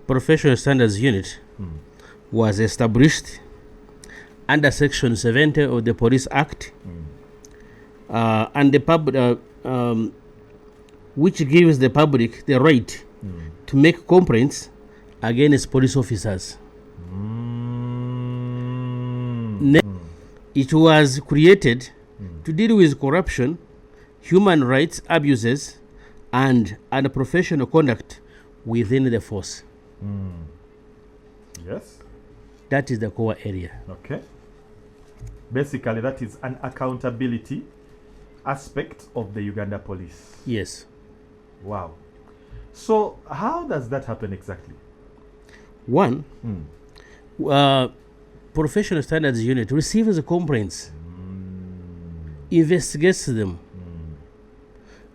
Professional Standards Unit was established under Section 70 of the Police Act, and the which gives the public the right to make complaints against police officers. It was created to deal with corruption, human rights abuses, and unprofessional conduct within the force. Yes. That is the core area. Okay. Basically, that is an accountability aspect of the Uganda Police. Yes. Wow. So, how does that happen exactly? One, Professional Standards Unit receives the complaints, investigates them,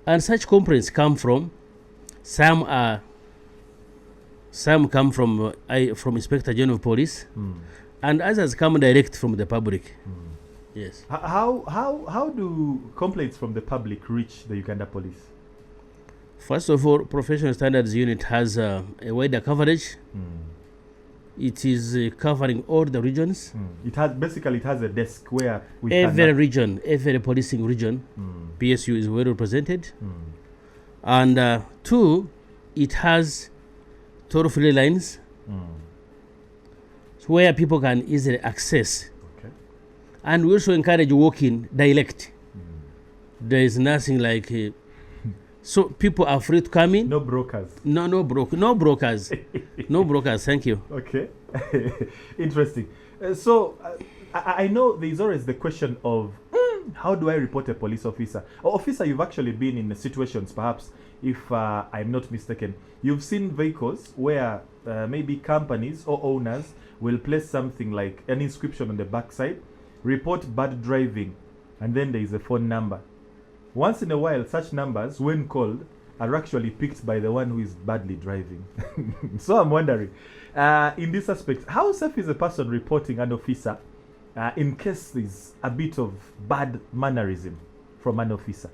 and such complaints come from some come from Inspector General of Police, and others come direct from the public. Yes. How do complaints from the public reach the Uganda Police? First of all, Professional Standards Unit has a wider coverage. It is covering all the regions. It has a desk where every region, every policing region, PSU is well represented. And two, it has toll-free lines where people can easily access. Okay. And we also encourage walking direct. There is nothing like so people are free to come in. No brokers. No brokers. No brokers. Thank you. Okay. Interesting. So I know there's always the question of how do I report a police officer? Or officer, you've actually been in situations, perhaps, if I'm not mistaken, you've seen vehicles where maybe companies or owners will place something like an inscription on the backside, report bad driving, and then there is a phone number. Once in a while, such numbers, when called, are actually picked by the one who is badly driving. So I'm wondering, in this aspect, how safe is a person reporting an officer in case there's a bit of bad mannerism from an officer?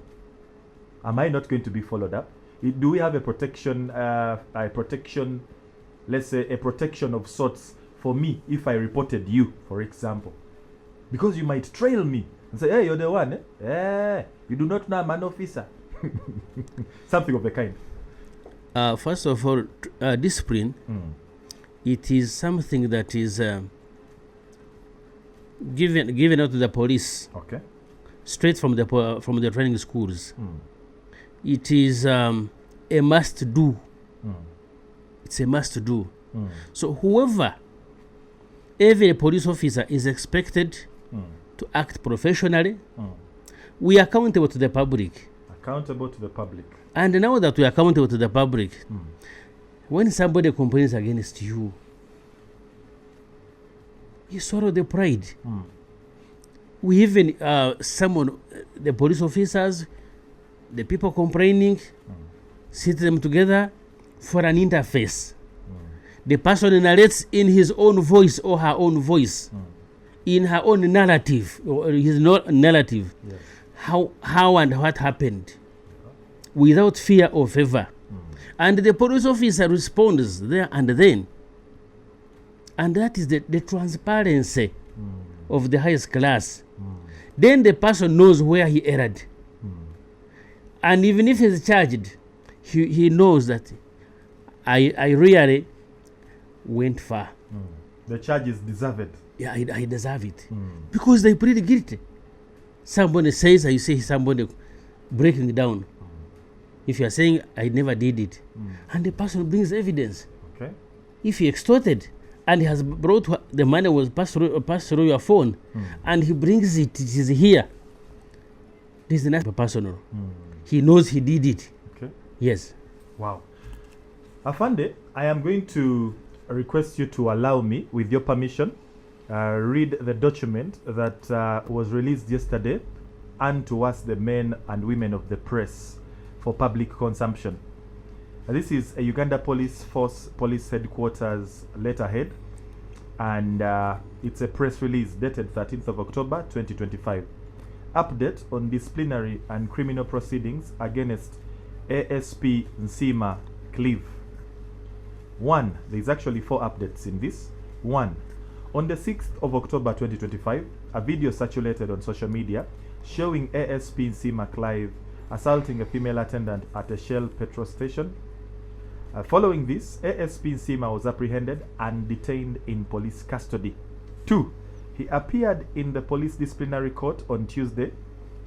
Am I not going to be followed up? Do we have a protection, let's say a protection of sorts for me if I reported you, for example? Because you might trail me and say, hey, you're the one, eh? You do not know I'm an officer. Something of the kind. First of all, discipline, it is something that is given out to the police. Okay. Straight from the training schools. It is a must do. It's a must do. So every police officer is expected to act professionally. We are accountable to the public. Accountable to the public. And now that we are accountable to the public, when somebody complains against you, you swallow the pride. We even summon the police officers, the people complaining, sit them together for an interface. The person narrates in his own voice or her own voice, in her own narrative, or his narrative, how and what happened, without fear or favor. And the police officer responds there and then. And that is the transparency of the highest class. Then the person knows where he erred. And even if he's charged, he knows that I really went far. The charge is deserved. Yeah, I deserve it. Because they plead guilty. Somebody says, you say somebody breaking down. If you are saying, I never did it, and the person brings evidence. Okay. If he extorted, and he has brought the money was passed through your phone, and he brings it is here. This is not personal. He knows he did it. Okay. Yes. Wow. Afande, I am going to request you to allow me, with your permission, read the document that was released yesterday and to us, the men and women of the press, for public consumption. This is a Uganda Police Force Police Headquarters letterhead, and it's a press release dated 13th of October 2025. Update on disciplinary and criminal proceedings against ASP Nsima Clive. One, there's actually 4 updates in this. One, on the 6th of October 2025, a video circulated on social media showing ASP Nsima Clive assaulting a female attendant at a Shell petrol station. Following this, ASP Nsima was apprehended and detained in police custody. 2, he appeared in the police disciplinary court on Tuesday,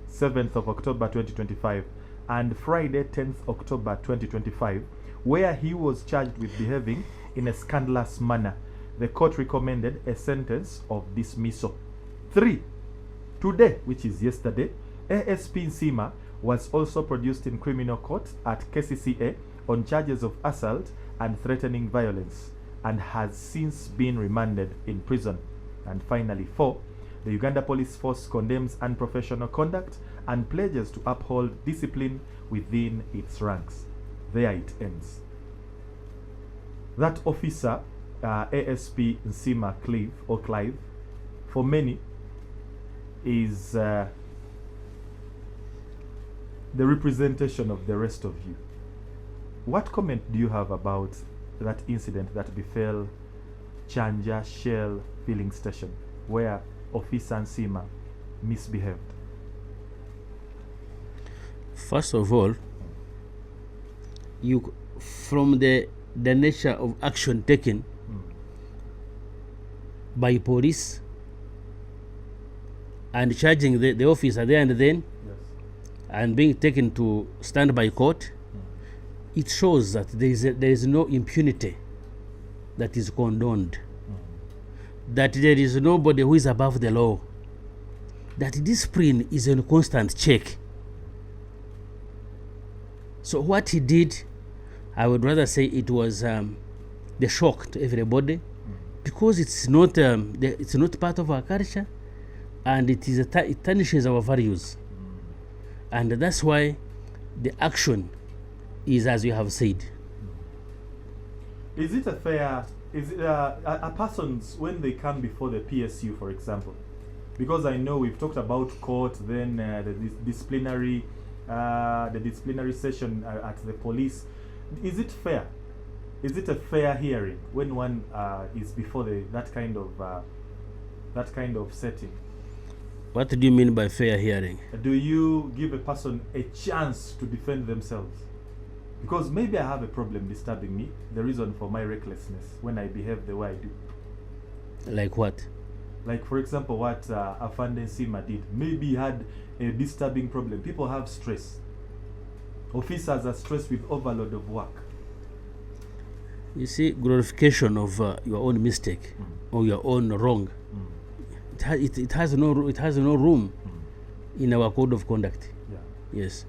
7th of October 2025 and Friday, 10th October 2025, where he was charged with behaving in a scandalous manner. The court recommended a sentence of dismissal. 3, today, which is yesterday, ASP Nsima was also produced in criminal court at KCCA on charges of assault and threatening violence and has since been remanded in prison. And finally, 4, the Uganda Police Force condemns unprofessional conduct and pledges to uphold discipline within its ranks. There it ends. That officer, ASP Nsima Clive, for many is the representation of the rest of you. What comment do you have about that incident that befell Chanja Shell filling station where Officer Nsima misbehaved? First of all, you from the nature of action taken by police and charging the officer there and then, Yes. and being taken to standby court, it shows that there is no impunity that is condoned, that there is nobody who is above the law, that discipline is in constant check. So what he did, I would rather say it was the shock to everybody, because it's not part of our culture, and it tarnishes our values, and that's why the action is as you have said. Is it a person's, when they come before the PSU, for example, because I know we've talked about court, then the disciplinary session at the police. Is it fair? Is it a fair hearing when one is before that kind of setting? What do you mean by fair hearing? Do you give a person a chance to defend themselves? Because maybe I have a problem disturbing me, the reason for my recklessness when I behave the way I do. Like what? Like, for example, what Afande Nsima did. Maybe he had a disturbing problem. People have stress. Officers are stressed with overload of work. You see, glorification of your own mistake or your own wrong, it has no room in our code of conduct. Yeah. Yes.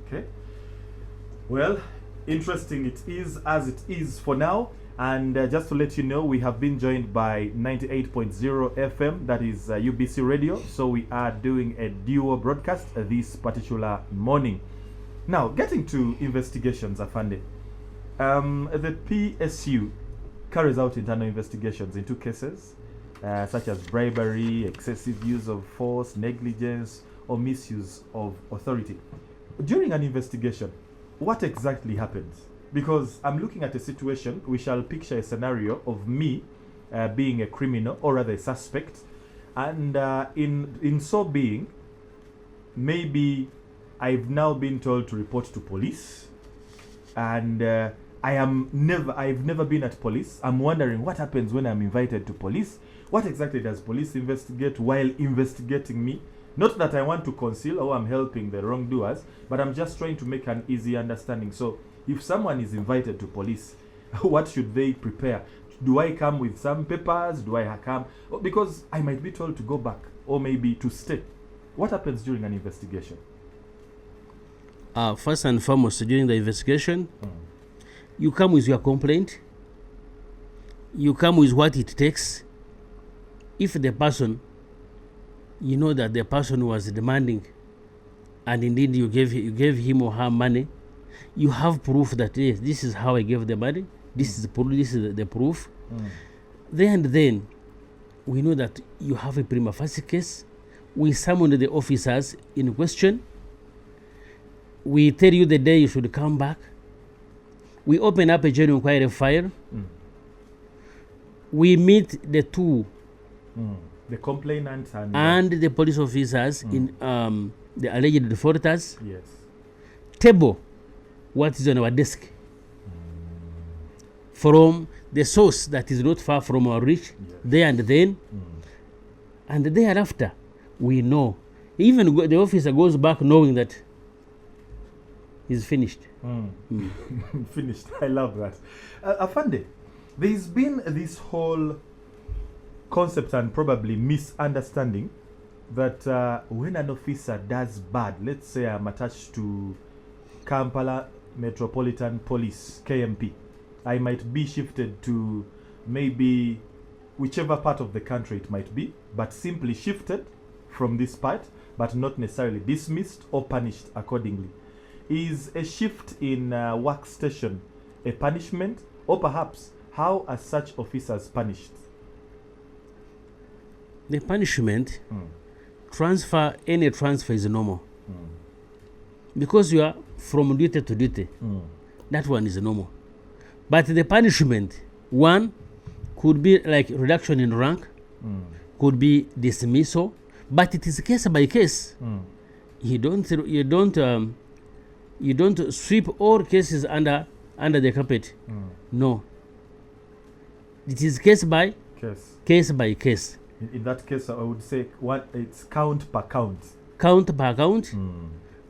Okay. Well, interesting it is as it is for now. And just to let you know, we have been joined by 98.0 FM, that is UBC Radio. So we are doing a duo broadcast this particular morning. Now, getting to investigations, Afande. The PSU carries out internal investigations in 2 cases, such as bribery, excessive use of force, negligence, or misuse of authority. During an investigation, what exactly happens? Because I'm looking at a situation, we shall picture a scenario of me being a criminal, or rather a suspect, and in so being, maybe I've now been told to report to police, and I've never been at police. I'm wondering what happens when I'm invited to police. What exactly does police investigate while investigating me? Not that I want to conceal or I'm helping the wrongdoers, but I'm just trying to make an easy understanding. So if someone is invited to police, what should they prepare? Do I come with some papers? Do I come? Because I might be told to go back or maybe to stay. What happens during an investigation? First and foremost, during the investigation, you come with your complaint. You come with what it takes. If the person, you know that the person was demanding, and indeed you gave him or her money, you have proof that yes, this is how I gave the money. This is the proof. This is the proof. Then we know that you have a prima facie case. We summon the officers in question. We tell you the day you should come back. We open up a general inquiry file. We meet the two, the complainant and the police officers in the alleged defaulters. yes. Table what is on our desk from the source that is not far from our reach, there and then, and thereafter we know. Even the officer goes back knowing that he's finished. Finished. I love that. Afande, there's been this whole concept and probably misunderstanding that when an officer does bad, let's say I'm attached to Kampala Metropolitan Police, KMP, I might be shifted to maybe whichever part of the country it might be, but simply shifted from this part, but not necessarily dismissed or punished accordingly. Is a shift in workstation a punishment, or perhaps how are such officers punished? The punishment, any transfer is normal. Because you are from duty to duty, that one is normal. But the punishment, one, could be like reduction in rank, could be dismissal, but it is case by case. You don't sweep all cases under the carpet. No. It is case by case. In that case, I would say it's count per count. Count per count.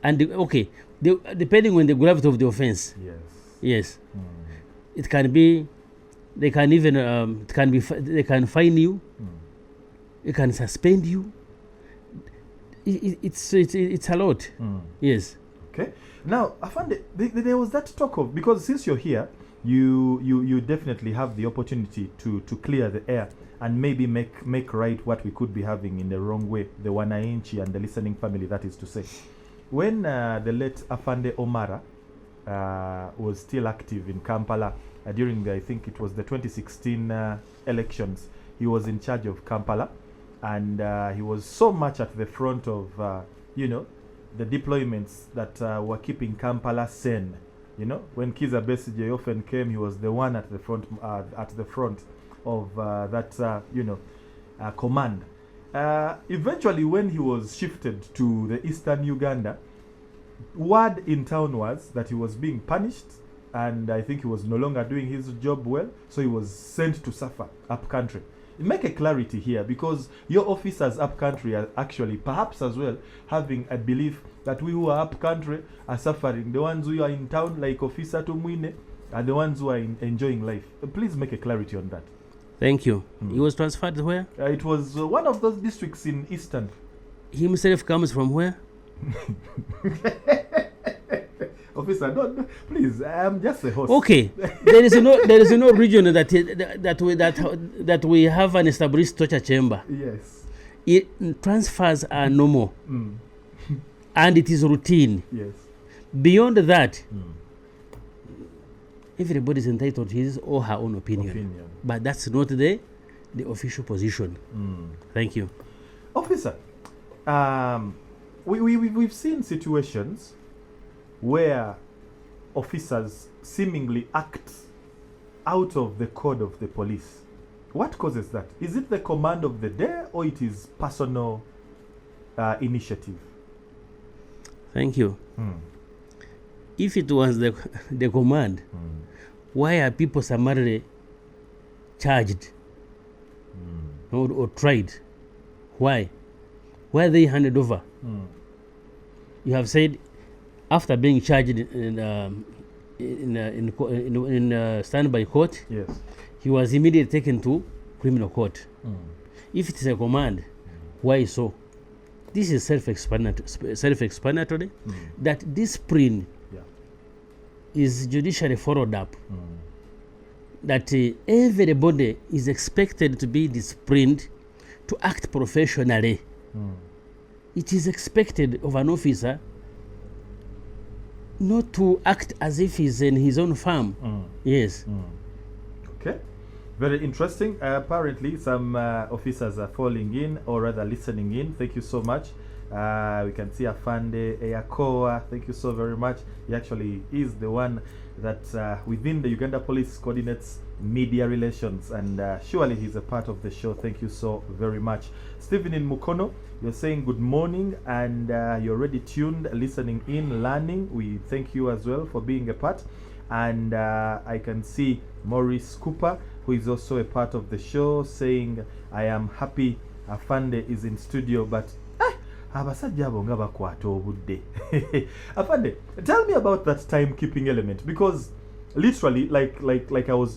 And depending on the gravity of the offense. Yes. It can be. They can even. It can be. They can fine you. They can suspend you. It's a lot. Yes. Okay. Now, Afande, there was that talk of, because since you're here, you definitely have the opportunity to clear the air and maybe make right what we could be having in the wrong way, the Wananchi and the listening family, that is to say. When the late Afande Omara was still active in Kampala during I think it was the 2016 elections, he was in charge of Kampala, and he was so much at the front of, the deployments that were keeping Kampala sane. When Kizza Besigye often came, he was the one at the front of that command. Eventually, when he was shifted to the eastern Uganda, word in town was that he was being punished, and I think he was no longer doing his job well, so he was sent to suffer up country. Make a clarity here, because your officers up country are actually perhaps as well having a belief that we who are up country are suffering. The ones who are in town, like Officer Tumwiine, are the ones who are enjoying life. Please make a clarity on that. Thank you. He was transferred where? It was one of those districts in Eastern. He himself comes from where? Officer, don't, please. I'm just a host. Okay, there is no region that we have an established torture chamber. Yes. Transfers are normal, and it is routine. Yes. Beyond that, everybody is entitled to his or her own opinion. But that's not the official position. Thank you. Officer, we've seen situations where officers seemingly act out of the code of the police. What causes that? Is it the command of the day, or it is personal initiative? Thank you. If it was the command, why are people summarily charged or tried? Why? Why are they handed over? You have said, after being charged in standby court, yes, he was immediately taken to criminal court. If it is a command, why so? This is self-explanatory. That discipline is judicially followed up. That everybody is expected to be disciplined, to act professionally. It is expected of an officer not to act as if he's in his own farm. Yes. Okay. Very interesting. Apparently, some officers are falling in, or rather listening in. Thank you so much. We can see Afande Eyakoa. Thank you so very much. He actually is the one that within the Uganda Police coordinates media relations, and surely he's a part of the show. Thank you so very much. Stephen in Mukono, you're saying good morning, and you're already tuned, listening in, learning. We thank you as well for being a part. And I can see Maurice Cooper, who is also a part of the show, saying, I am happy Afande is in studio, but abasajja abo nga bakwata obudde. Afande, tell me about that timekeeping element, because literally, like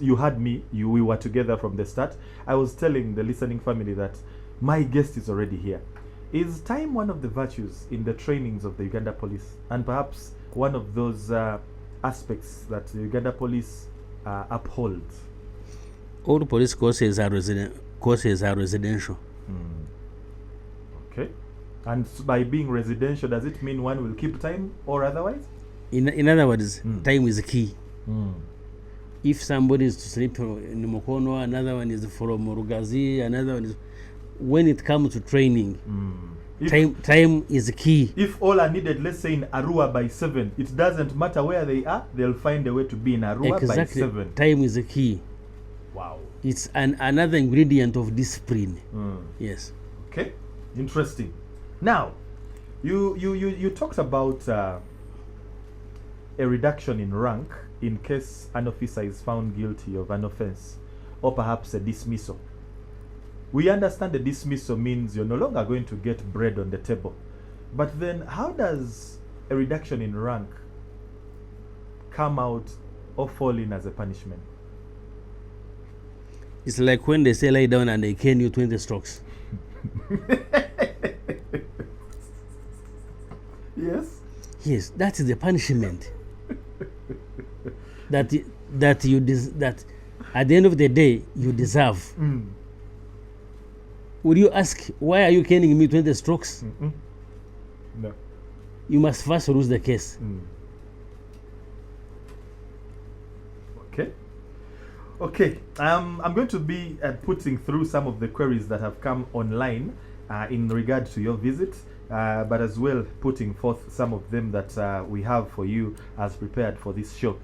you had me, we were together from the start. I was telling the listening family that my guest is already here. Is time one of the virtues in the trainings of the Uganda Police, and perhaps one of those aspects that the Uganda Police upholds? All police courses are residential. Okay. And by being residential, does it mean one will keep time or otherwise? In other words, time is key. If somebody is to sleep in Mukono, another one is from Rugazi, another one is... When it comes to training, time is key. If all are needed, let's say in Arua by 7, it doesn't matter where they are, they'll find a way to be in Arua by 7. Time is a key. Wow. It's another ingredient of discipline. Yes. Okay. Interesting. Now, you talked about a reduction in rank in case an officer is found guilty of an offense, or perhaps a dismissal. We understand the dismissal means you're no longer going to get bread on the table. But then how does a reduction in rank come out or fall in as a punishment? It's like when they say lie down and they cane you 20 strokes. Yes? Yes, that is the punishment. that at the end of the day you deserve. Would you ask, why are you caning me 20 strokes? No. You must first lose the case. Okay. Okay. I'm going to be putting through some of the queries that have come online in regard to your visit, but as well putting forth some of them that we have for you as prepared for this show.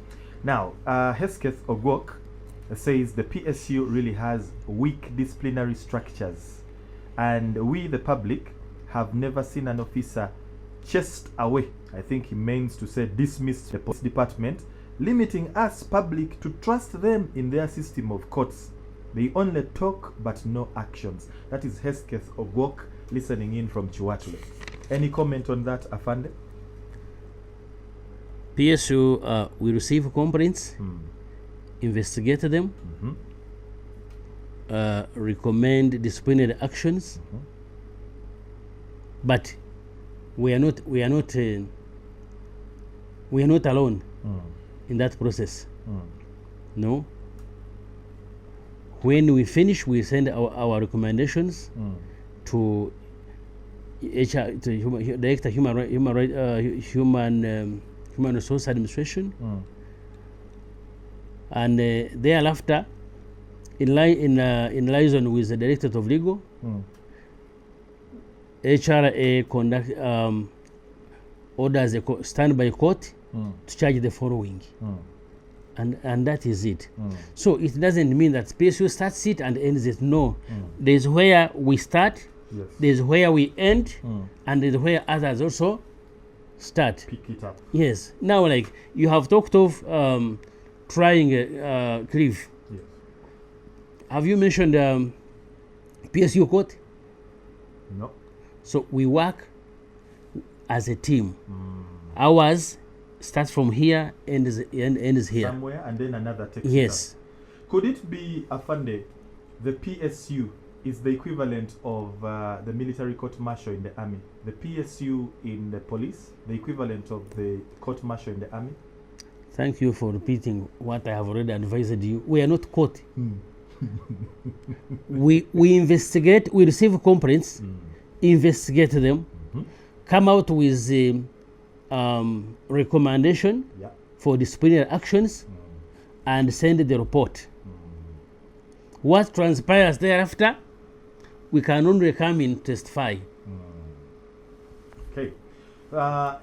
Now, Hesketh Ogwok says the PSU really has weak disciplinary structures, and we, the public, have never seen an officer chased away. I think he means to say dismissed the police department, limiting us, public, to trust them in their system of courts. They only talk but no actions. That is Hesketh Ogwok, listening in from Chiwatule. Any comment on that, Afande? PSU, we receive complaints, investigate them, recommend disciplinary actions, but we are not alone in that process. No. When we finish, we send our recommendations to HR, to Director Human Resource Administration, and thereafter, in liaison with the Directorate of Legal, HRA conduct orders a standby court to charge the following, and that is it. So it doesn't mean that PSU starts it and ends it. No, there's where we start, there's where we end, and there's where others also start. Pick it up. Yes. Now, like you have talked of trying Cliff. Yes. Have you mentioned PSU court? No. So we work as a team. Ours starts from here, ends here. Somewhere, and then another takes Yes. it up. Could it be, Afande, the PSU is the equivalent of the military court-martial in the army? The PSU in the police, the equivalent of the court-martial in the army? Thank you for repeating what I have already advised you. We are not court. we investigate, we receive complaints, investigate them, come out with a recommendation for disciplinary actions, and send the report. What transpires thereafter, we can only come in testify. Okay.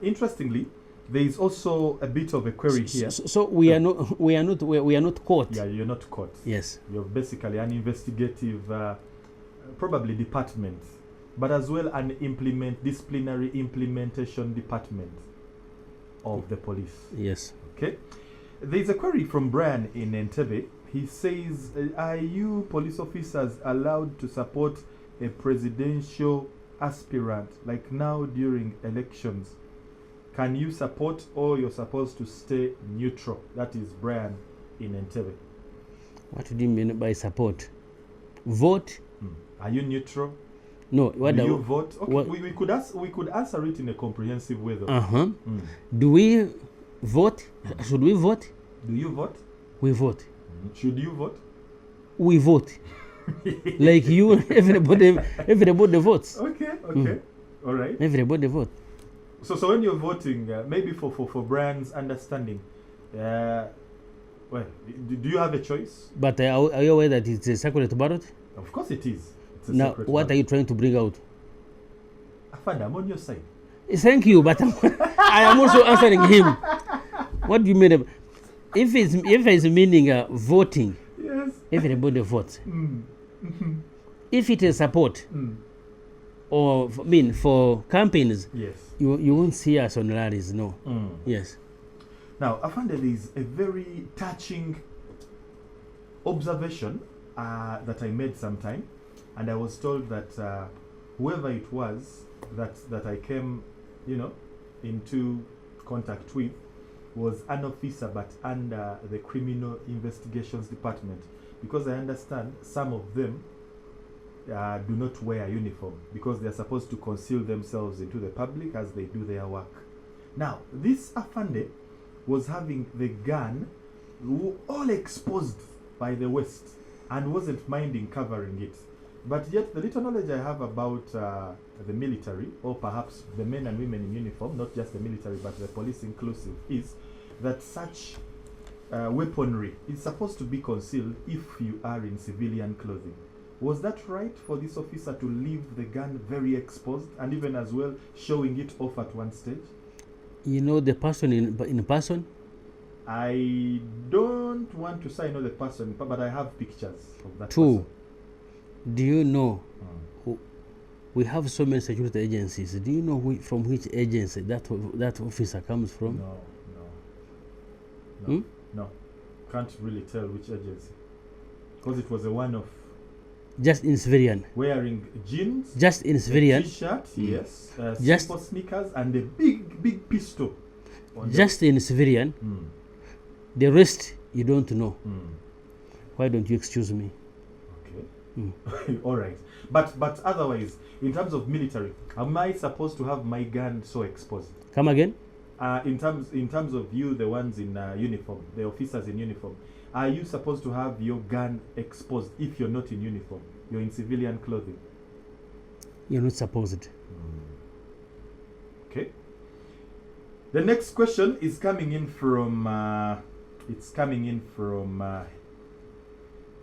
Interestingly, there is also a bit of a query here. So we are not caught. Yeah, you're not caught. Yes. You're basically an investigative, probably department, but as well an disciplinary implementation department of the police. Yes. Okay. There's a query from Brian in Entebbe. He says, are you police officers allowed to support a presidential aspirant, like now during elections? Can you support, or you're supposed to stay neutral? That is Brian in Entebbe. What do you mean by support? Vote? Are you neutral? No. What do you vote? Okay, we could answer it in a comprehensive way though. Do we vote? Should we vote? Do you vote? We vote. Should you vote? We vote. Like you, everybody votes. Okay. All right. Everybody vote. So when you're voting, maybe for Brian's understanding, well, do you have a choice? But are you aware that it's a secret ballot? Of course it is. It's a now, secret what ballot. Are you trying to bring out? Afanda, I'm on your side. Thank you, but I am also answering him. What do you mean? If it's meaning voting, yes, everybody votes. If it is support, or for campaigns, yes, you won't see us on rallies. No. Yes. Now, Afanda, there is a very touching observation that I made sometime, and I was told that whoever it was that I came, into contact with was an officer, but under the Criminal Investigations Department, because I understand some of them do not wear a uniform because they are supposed to conceal themselves into the public as they do their work. Now, this Afande was having the gun all exposed by the waist and wasn't minding covering it. But yet, the little knowledge I have about the military, or perhaps the men and women in uniform, not just the military but the police inclusive, is that such weaponry is supposed to be concealed if you are in civilian clothing. Was that right for this officer to leave the gun very exposed and even as well showing it off at one stage? You know the person in person? I don't want to say I know the person, but I have pictures of that Two. person. Do you know we have so many security agencies? Do you know from which agency that officer comes from? No. Can't really tell which agency. Because it was a one-off. Just in civilian. Wearing jeans. Just in civilian. T-shirt, yes. Just simple sneakers and a big pistol. Just in civilian. The rest you don't know. Why don't you excuse me? Okay. All right. But otherwise, in terms of military, am I supposed to have my gun so exposed? Come again? In terms of you, the ones in uniform, the officers in uniform, are you supposed to have your gun exposed if you're not in uniform? You're in civilian clothing. You're not supposed. Okay. The next question is coming in from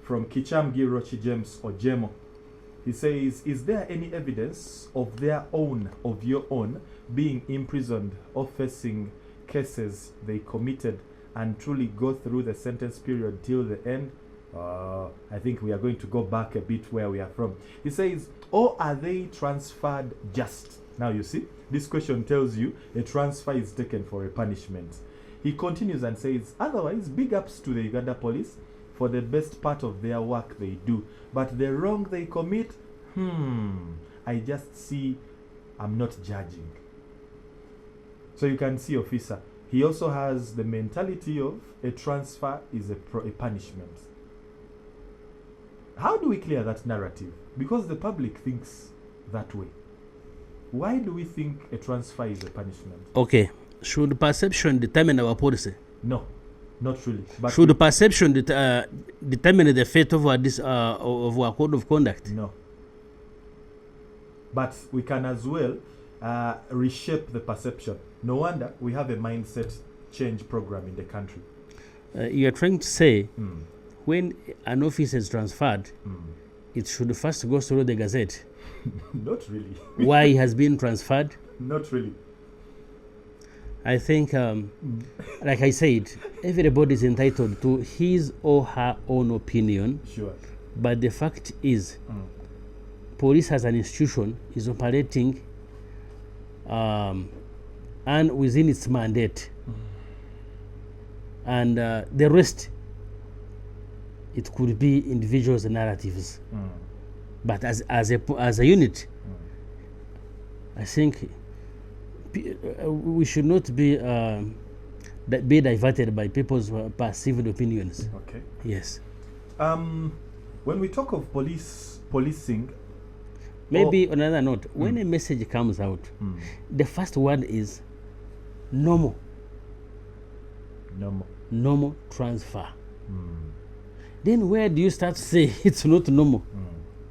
Kichamgi Rochi James Ojemo. He says, is there any evidence of your own being imprisoned or facing cases they committed and truly go through the sentence period till the end? I think we are going to go back a bit where we are from. He says, or are they transferred just? Now you see, this question tells you a transfer is taken for a punishment. He continues and says, otherwise, big ups to the Uganda Police for the best part of their work they do. But the wrong they commit, I just see, I'm not judging. So you can see, officer, he also has the mentality of a transfer is a punishment. How do we clear that narrative? Because the public thinks that way. Why do we think a transfer is a punishment? Okay. Should perception determine our policy? No, not really. But should perception determine the fate of our code of conduct? No. But we can as well reshape the perception. No wonder we have a mindset change program in the country. You are trying to say when an office is transferred, it should first go through the Gazette. Not really. Why he has been transferred? Not really. I think, like I said, everybody is entitled to his or her own opinion. Sure. But the fact is, police as an institution is operating and within its mandate. And the rest, it could be individuals' narratives. But as a unit, I think we should not be diverted by people's perceived opinions. Okay. Yes. When we talk of policing, maybe on another note, when a message comes out, the first word is normal. Normal transfer. Then where do you start to say it's not normal?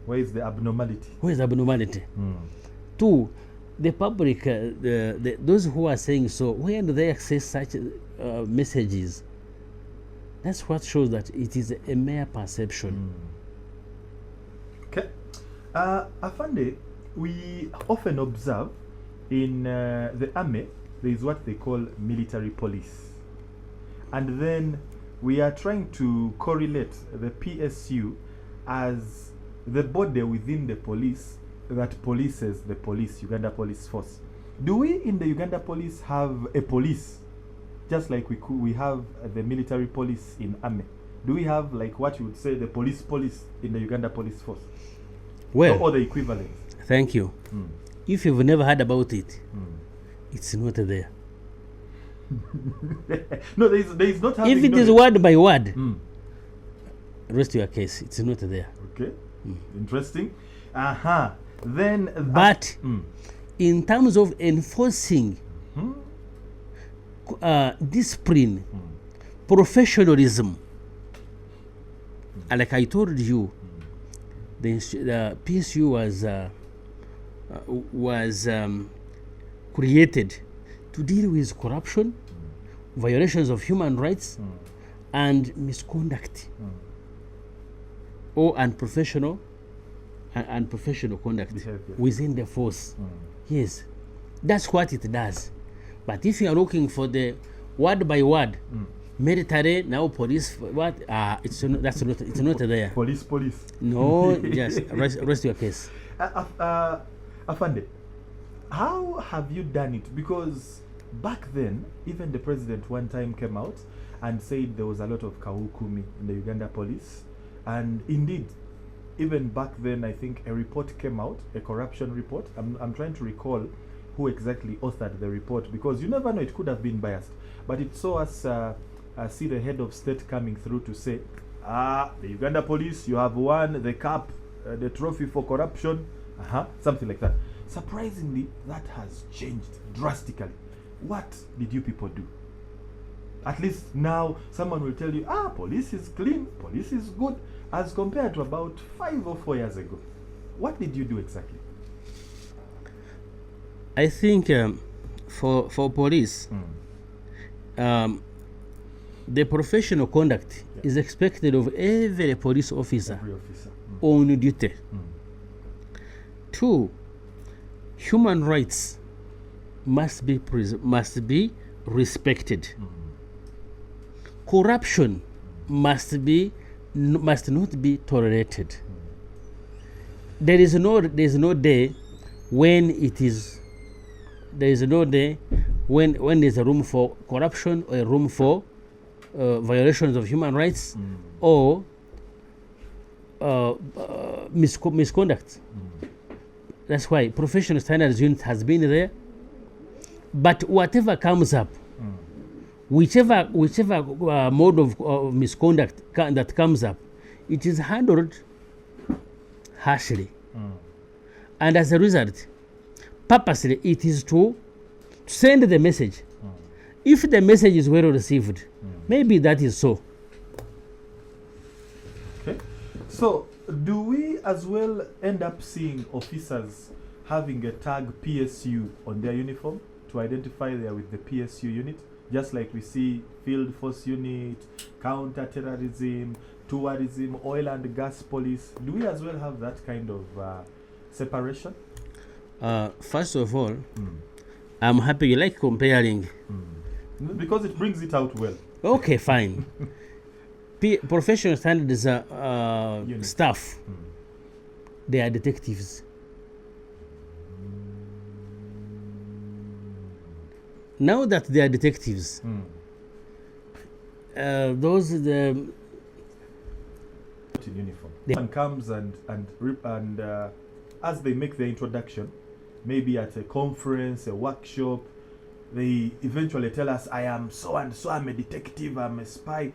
Where is the abnormality? Where is the abnormality? Two, the public, those who are saying so, where do they access such messages? That's what shows that it is a mere perception. Okay. Afande, we often observe in the army, there is what they call military police. And then we are trying to correlate the PSU as the body within the police that polices the police, Uganda Police Force. Do we in the Uganda Police have a police, just like we have the military police in army? Do we have, like what you would say, the police in the Uganda Police Force? Well, or the equivalent? Thank you. If you've never heard about it, it's not there. No, there is not having. If it is word by word, rest your case. It's not there. Okay. Interesting. Then, but in terms of enforcing discipline, professionalism, and like I told you, the PSU was created to deal with corruption, violations of human rights, and misconduct, or unprofessional conduct within the force. Yes, that's what it does. But if you are looking for the word by word, military, now police, what? It's not there. Police. No, just rest your case. Afande, how have you done it? Because back then, even the president one time came out and said there was a lot of kawukumi in the Uganda police. And indeed, even back then, I think a report came out, a corruption report. I'm trying to recall who exactly authored the report, because you never know, it could have been biased. But it saw us see the head of state coming through to say, the Uganda police, you have won the cup, the trophy for corruption, something like that. Surprisingly, that has changed drastically. What did you people do? At least now someone will tell you, police is clean, police is good, as compared to about 5 or 4 years ago. What did you do exactly? I think for police, the professional conduct is expected of every police officer, on duty. 2, human rights must be respected. Corruption must not be tolerated. There is no day when it is. There is no day when there's a room for corruption or a room for violations of human rights or misconduct. That's why professional standards unit has been there. But whatever comes up, whichever mode of misconduct that comes up, it is handled harshly. And as a result, purposely, it is to send the message. If the message is well received, maybe that is so. Okay. So, do we as well end up seeing officers having a tag PSU on their uniform to identify they are with the PSU unit? Just like we see Field Force Unit, Counter-Terrorism, Tourism, Oil and Gas Police. Do we as well have that kind of separation? First of all, I'm happy you like comparing. Because it brings it out well. Okay, fine. Professional standards staff, they are detectives. Now that they are detectives, those the in uniform. Someone comes and as they make their introduction, maybe at a conference, a workshop, they eventually tell us, I am so and so, I'm a detective, I'm a spy.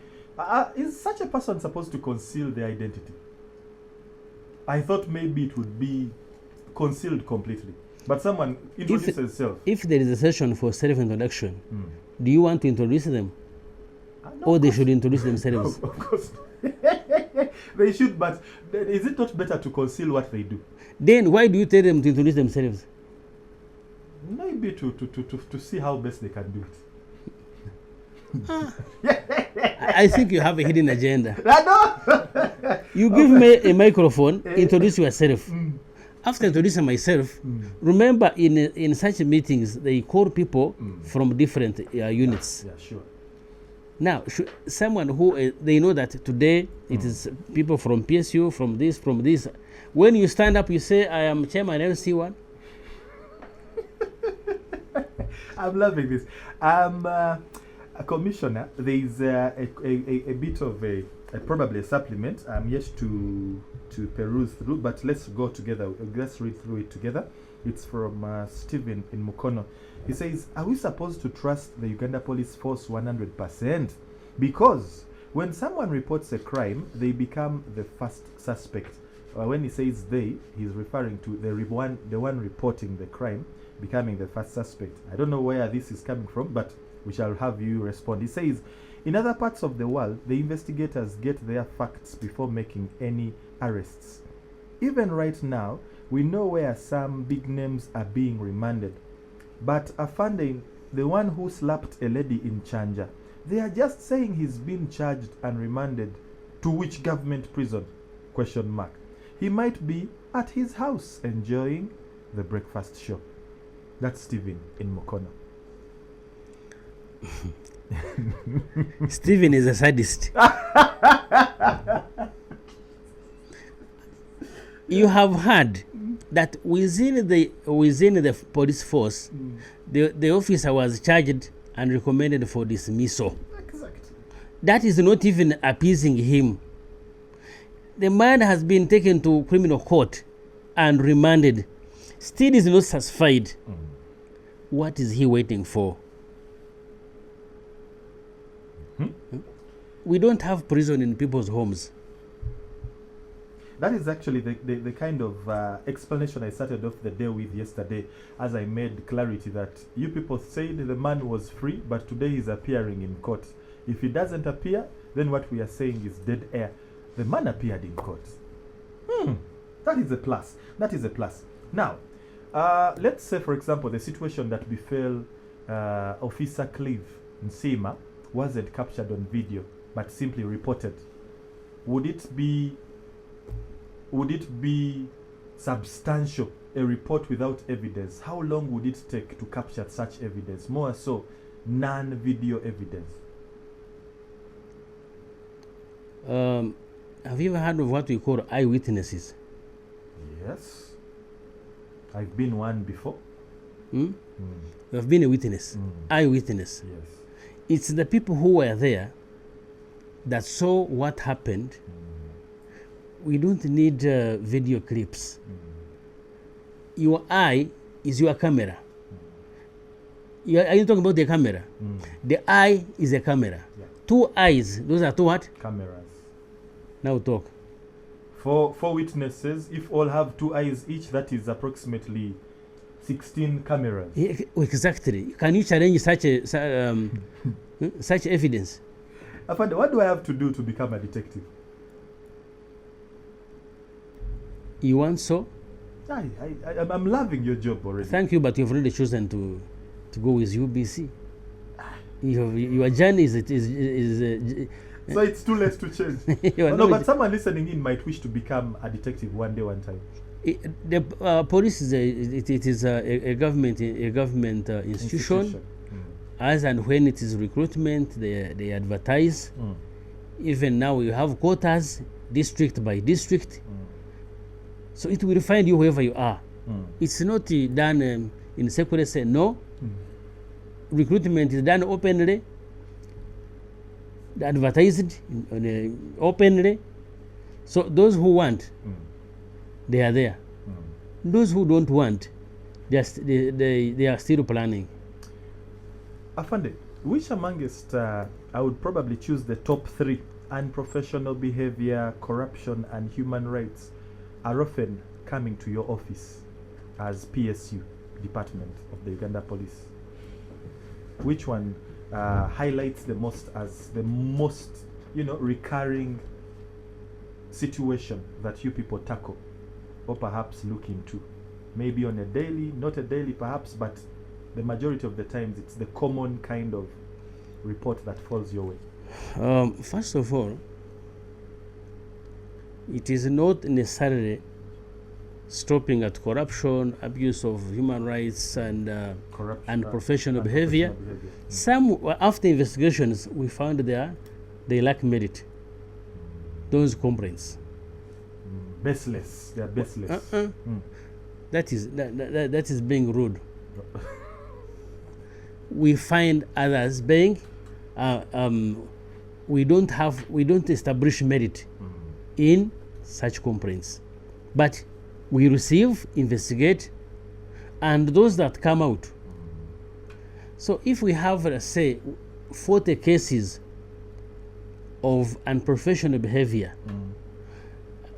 Is such a person supposed to conceal their identity? I thought maybe it would be concealed completely. But someone introduces themselves. If there is a session for self-introduction, do you want to introduce them? No, Or they should introduce themselves? Of course. They should, but is it not better to conceal what they do? Then why do you tell them to introduce themselves? Maybe to see how best they can do it. I think you have a hidden agenda. No. You give me a microphone, introduce yourself. After introducing myself, remember in such meetings, they call people from different units. Yeah, sure. Now, someone who they know that today it is people from PSU, from this. When you stand up, you say, I am Chairman LC1. I'm loving this. A commissioner, there is a bit of probably a supplement. I'm yet to peruse through, but let's go together. Let's read through it together. It's from Stephen in Mukono. He says, are we supposed to trust the Uganda Police Force 100%? Because when someone reports a crime, they become the first suspect. When he says they, he's referring to the one reporting the crime becoming the first suspect. I don't know where this is coming from, but we shall have you respond. He says, in other parts of the world, the investigators get their facts before making any arrests. Even right now, we know where some big names are being remanded. But Afande, the one who slapped a lady in Chanja, they are just saying he's been charged and remanded. To which government prison? Question mark. He might be at his house enjoying the breakfast show. That's Stephen in Mukono. Stephen is a sadist. You have heard that within the police force, the officer was charged and recommended for dismissal. Exactly. That is not even appeasing him. The man has been taken to criminal court and remanded. Still is not satisfied. What is he waiting for? We don't have prison in people's homes. That is actually the kind of explanation I started off the day with yesterday, as I made clarity that you people said the man was free, but today he's appearing in court. If he doesn't appear, then what we are saying is dead air. The man appeared in court. That is a plus. That is a plus. Now, let's say, for example, the situation that befell Officer Cleve Nsima wasn't captured on video, but simply reported. Would it be substantial, a report without evidence? How long would it take to capture such evidence? More so, non-video evidence. Have you ever heard of what we call eyewitnesses? Yes. I've been one before. You have been a witness, eyewitness. Yes. It's the people who were there that saw what happened. We don't need video clips. Your eye is your camera. Are you talking about the camera? The eye is a camera. Yeah. Two eyes, those are two what? Cameras. Now talk. Four witnesses, if all have two eyes each, that is approximately 16 cameras. Exactly. Can you challenge such evidence? Afande, what do I have to do to become a detective? You want so? I'm loving your job already. Thank you, but you've already chosen to go with UBC. Your journey is So it's too late to change. No, but someone listening in might wish to become a detective one day, one time. The police is a government institution. As and when it is recruitment, they advertise. Even now you have quotas, district by district. So it will find you wherever you are. It's not done in secrecy. No. Recruitment is done openly, advertised openly. So those who want, they are there. Those who don't want, they are still planning. Afande, which amongst, I would probably choose the top 3: unprofessional behavior, corruption, and human rights, are often coming to your office as PSU, Department of the Uganda Police? Which one highlights the most as the most, recurring situation that you people tackle, or perhaps look into? Maybe on a daily, not a daily perhaps, but the majority of the times it's the common kind of report that falls your way. First of all, it is not necessarily stopping at corruption, abuse of human rights, and unprofessional behavior. Some, after investigations, we found they lack merit. Those complaints. Baseless. They are baseless. That is being rude. We find others being we don't establish merit in such complaints, but we receive, investigate, and those that come out. So if we have, say, 40 cases of unprofessional behavior,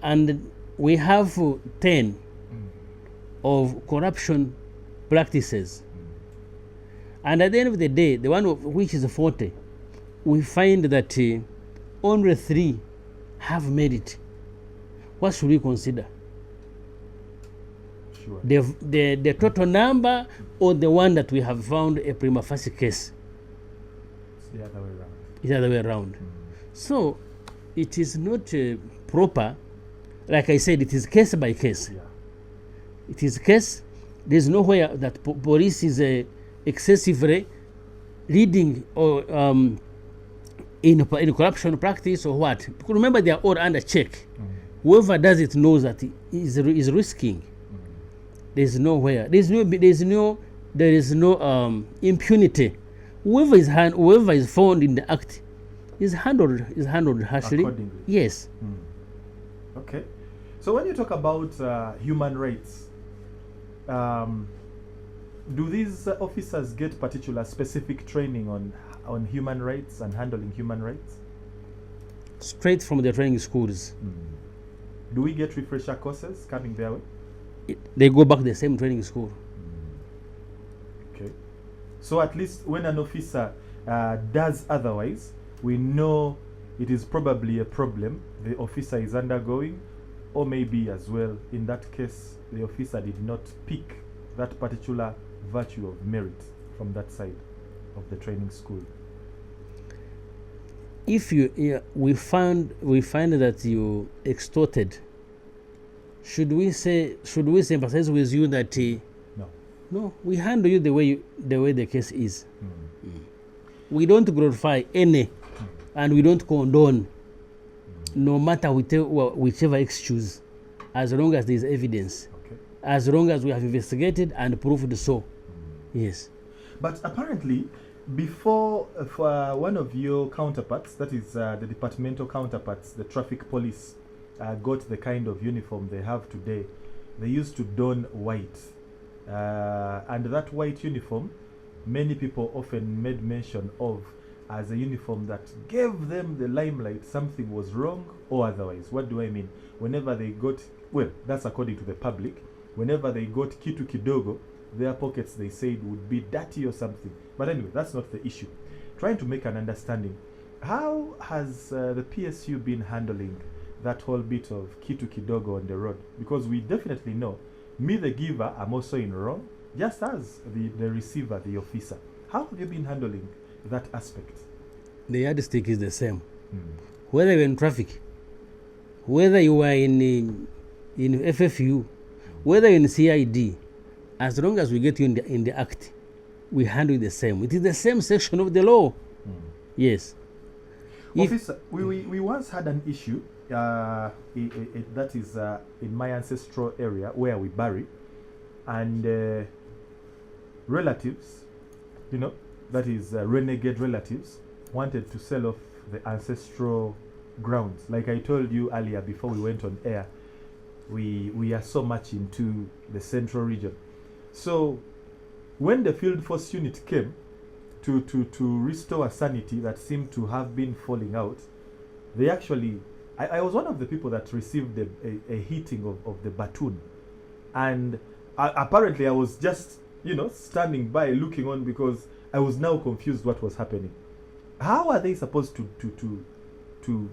and we have 10 of corruption practices, and at the end of the day, the one of which is 40, we find that only 3 have merit. What should we consider? Sure. The total number, or the one that we have found a prima facie case? It's the other way around. It's the other way around. So it is not proper. Like I said, it is case by case. Yeah. It is case. There's nowhere that police is excessively leading or in corruption practice or what. Because remember, they are all under check. Whoever does it knows that he is risking. There's nowhere. There is no impunity. Whoever is found in the act is handled harshly. Accordingly. Yes. Okay. So when you talk about human rights, do these officers get particular specific training on human rights and handling human rights? Straight from the training schools. Do we get refresher courses coming their way? They go back to the same training school. Okay. So at least when an officer does otherwise, we know it is probably a problem the officer is undergoing, or maybe as well, in that case, the officer did not pick that particular virtue of merit from that side of the training school. If we find that you extorted, should we sympathize with you that no, we handle you the way the case is. We don't glorify any, and we don't condone, no matter whichever excuse, as long as there is evidence, as long as we have investigated and proved so. Yes. But apparently, before for one of your counterparts, that is the departmental counterparts, the traffic police, got the kind of uniform they have today, they used to don white. And that white uniform, many people often made mention of as a uniform that gave them the limelight. Something was wrong or otherwise. What do I mean? Whenever they got, well, that's according to the public, whenever they got kitu kidogo, their pockets, they said, would be dirty or something. But anyway, that's not the issue. Trying to make an understanding. How has the PSU been handling that whole bit of kitu kidogo on the road? Because we definitely know, me the giver, I'm also in wrong, just as the receiver, the officer. How have you been handling that aspect? The yardstick is the same. whether you're in traffic, whether you are in FFU, whether in CID, as long as we get you in the act, we handle it the same. It is the same section of the law. Yes. Officer, we once had an issue that is in my ancestral area where we bury, and relatives, that is renegade relatives, wanted to sell off the ancestral grounds. Like I told you earlier before we went on air, we are so much into the central region. So when the field force unit came to restore a sanity that seemed to have been falling out, they actually, I was one of the people that received a hitting of the baton, and apparently I was just standing by looking on, because I was now confused what was happening. How are they supposed to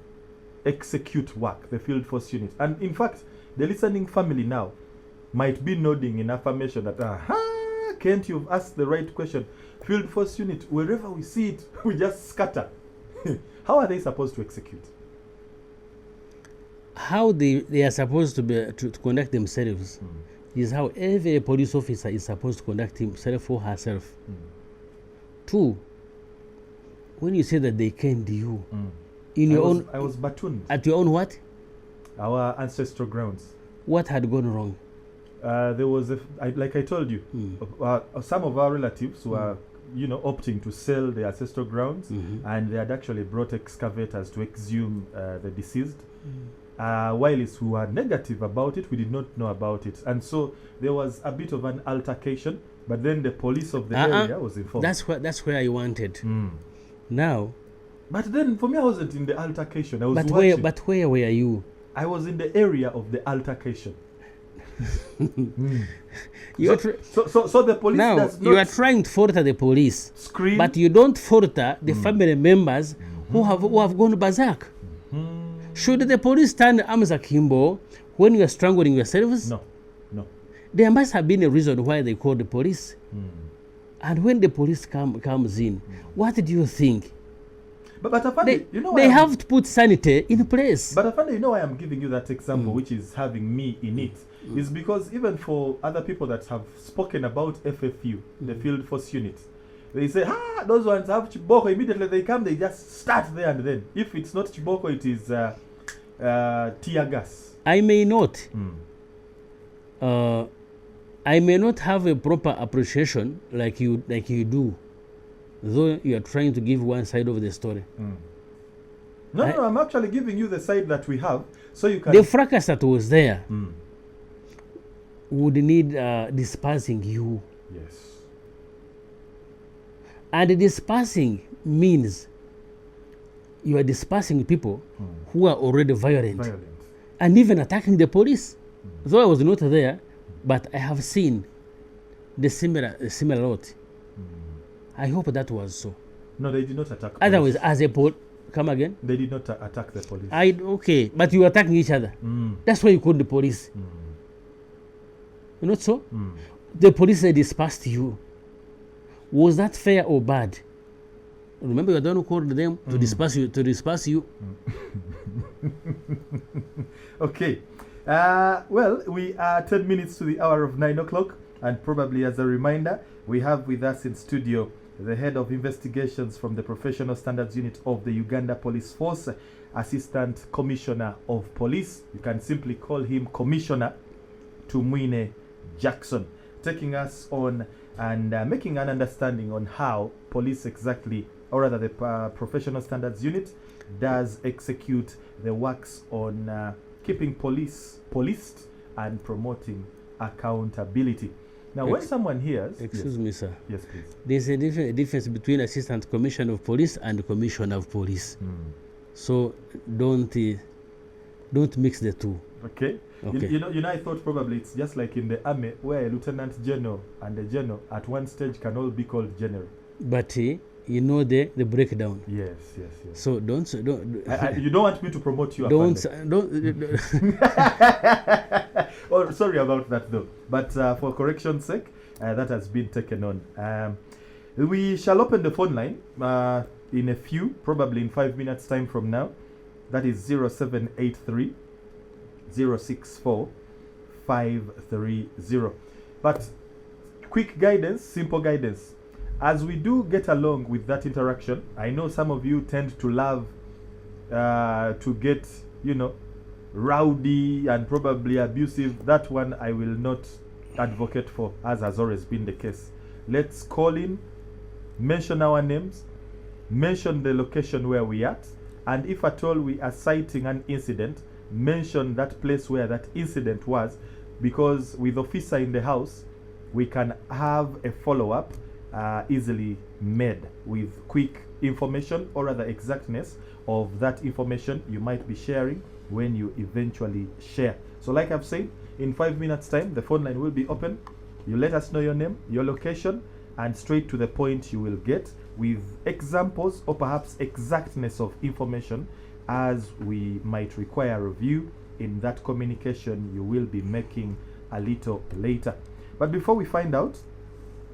execute work, the field force unit? And in fact, the listening family now might be nodding in affirmation that, Kent, you've asked the right question. Field force unit, wherever we see it, we just scatter. How are they supposed to execute? How they are supposed to conduct themselves is how every police officer is supposed to conduct himself or herself. 2, when you say that they canned you, I was battuned. At your own what? Our ancestral grounds. What had gone wrong? There was, like I told you, some of our relatives were, opting to sell the ancestral grounds, and they had actually brought excavators to exhume the deceased. Whilst we were negative about it, we did not know about it, and so there was a bit of an altercation. But then the police of the area was informed. That's where I wanted. Now. But then for me, I wasn't in the altercation. I was watching. But where were you? I was in the area of the altercation. So the police now does not you are trying to falter the police, scream, but you don't falter the family members who have gone berserk. Should the police stand arms akimbo when you are strangling yourselves? No. There must have been a reason why they called the police. And when the police comes in, what do you think? But Afande, they have to put sanity in place. But Afande, why I'm giving you that example, which is having me in it, is because even for other people that have spoken about FFU, the Field Force Unit, they say, those ones have Chiboko. Immediately they come, they just start there and then. If it's not Chiboko, it is tear gas. I may not. I may not have a proper appreciation like you do, though you are trying to give one side of the story. No, I'm actually giving you the side that we have, so you can. The fracas that was there would need dispersing you. Yes. And dispersing means you are dispersing people who are already violent and even attacking the police. Though I was not there, but I have seen the similar lot. I hope that was so. No, they did not attack police. Otherwise, as a come again? They did not attack the police. Okay, but you were attacking each other. That's why you called the police. Not so? The police dispersed you. Was that fair or bad? Remember, you are the one who called them to disperse you. Okay. Well, we are 10 minutes to the hour of 9 o'clock, and probably as a reminder, we have with us in studio the head of investigations from the Professional Standards Unit of the Uganda Police Force, Assistant Commissioner of Police. You can simply call him Commissioner Tumwiine Jackson, taking us on and making an understanding on how police exactly, or rather the Professional Standards Unit, does execute the works on keeping police policed and promoting accountability. Now, when someone hears... Excuse me, sir. Yes, please. There's a difference between Assistant Commissioner of Police and Commissioner of Police. So don't mix the two. Okay. You know, I thought probably it's just like in the army where a lieutenant general and a general at one stage can all be called general. But you know the breakdown. Yes. So don't you don't want me to promote you. Don't. Oh, sorry about that though. But for correction's sake, that has been taken on. We shall open the phone line. in a few, probably in 5 minutes time from now. That is 0783 064 530. But quick guidance, simple guidance. As we do get along with that interaction, I know some of you tend to love to get, rowdy and probably abusive. That one I will not advocate for, as has always been the case. Let's call in, mention our names, mention the location where we at, and if at all we are citing an incident, mention that place where that incident was, because with officer in the house, we can have a follow-up easily made with quick information, or rather exactness of that information you might be sharing when you eventually share. So like I've said, in 5 minutes time, the phone line will be open. You let us know your name, your location, and straight to the point you will get with examples or perhaps exactness of information as we might require of you in that communication you will be making a little later. But before we find out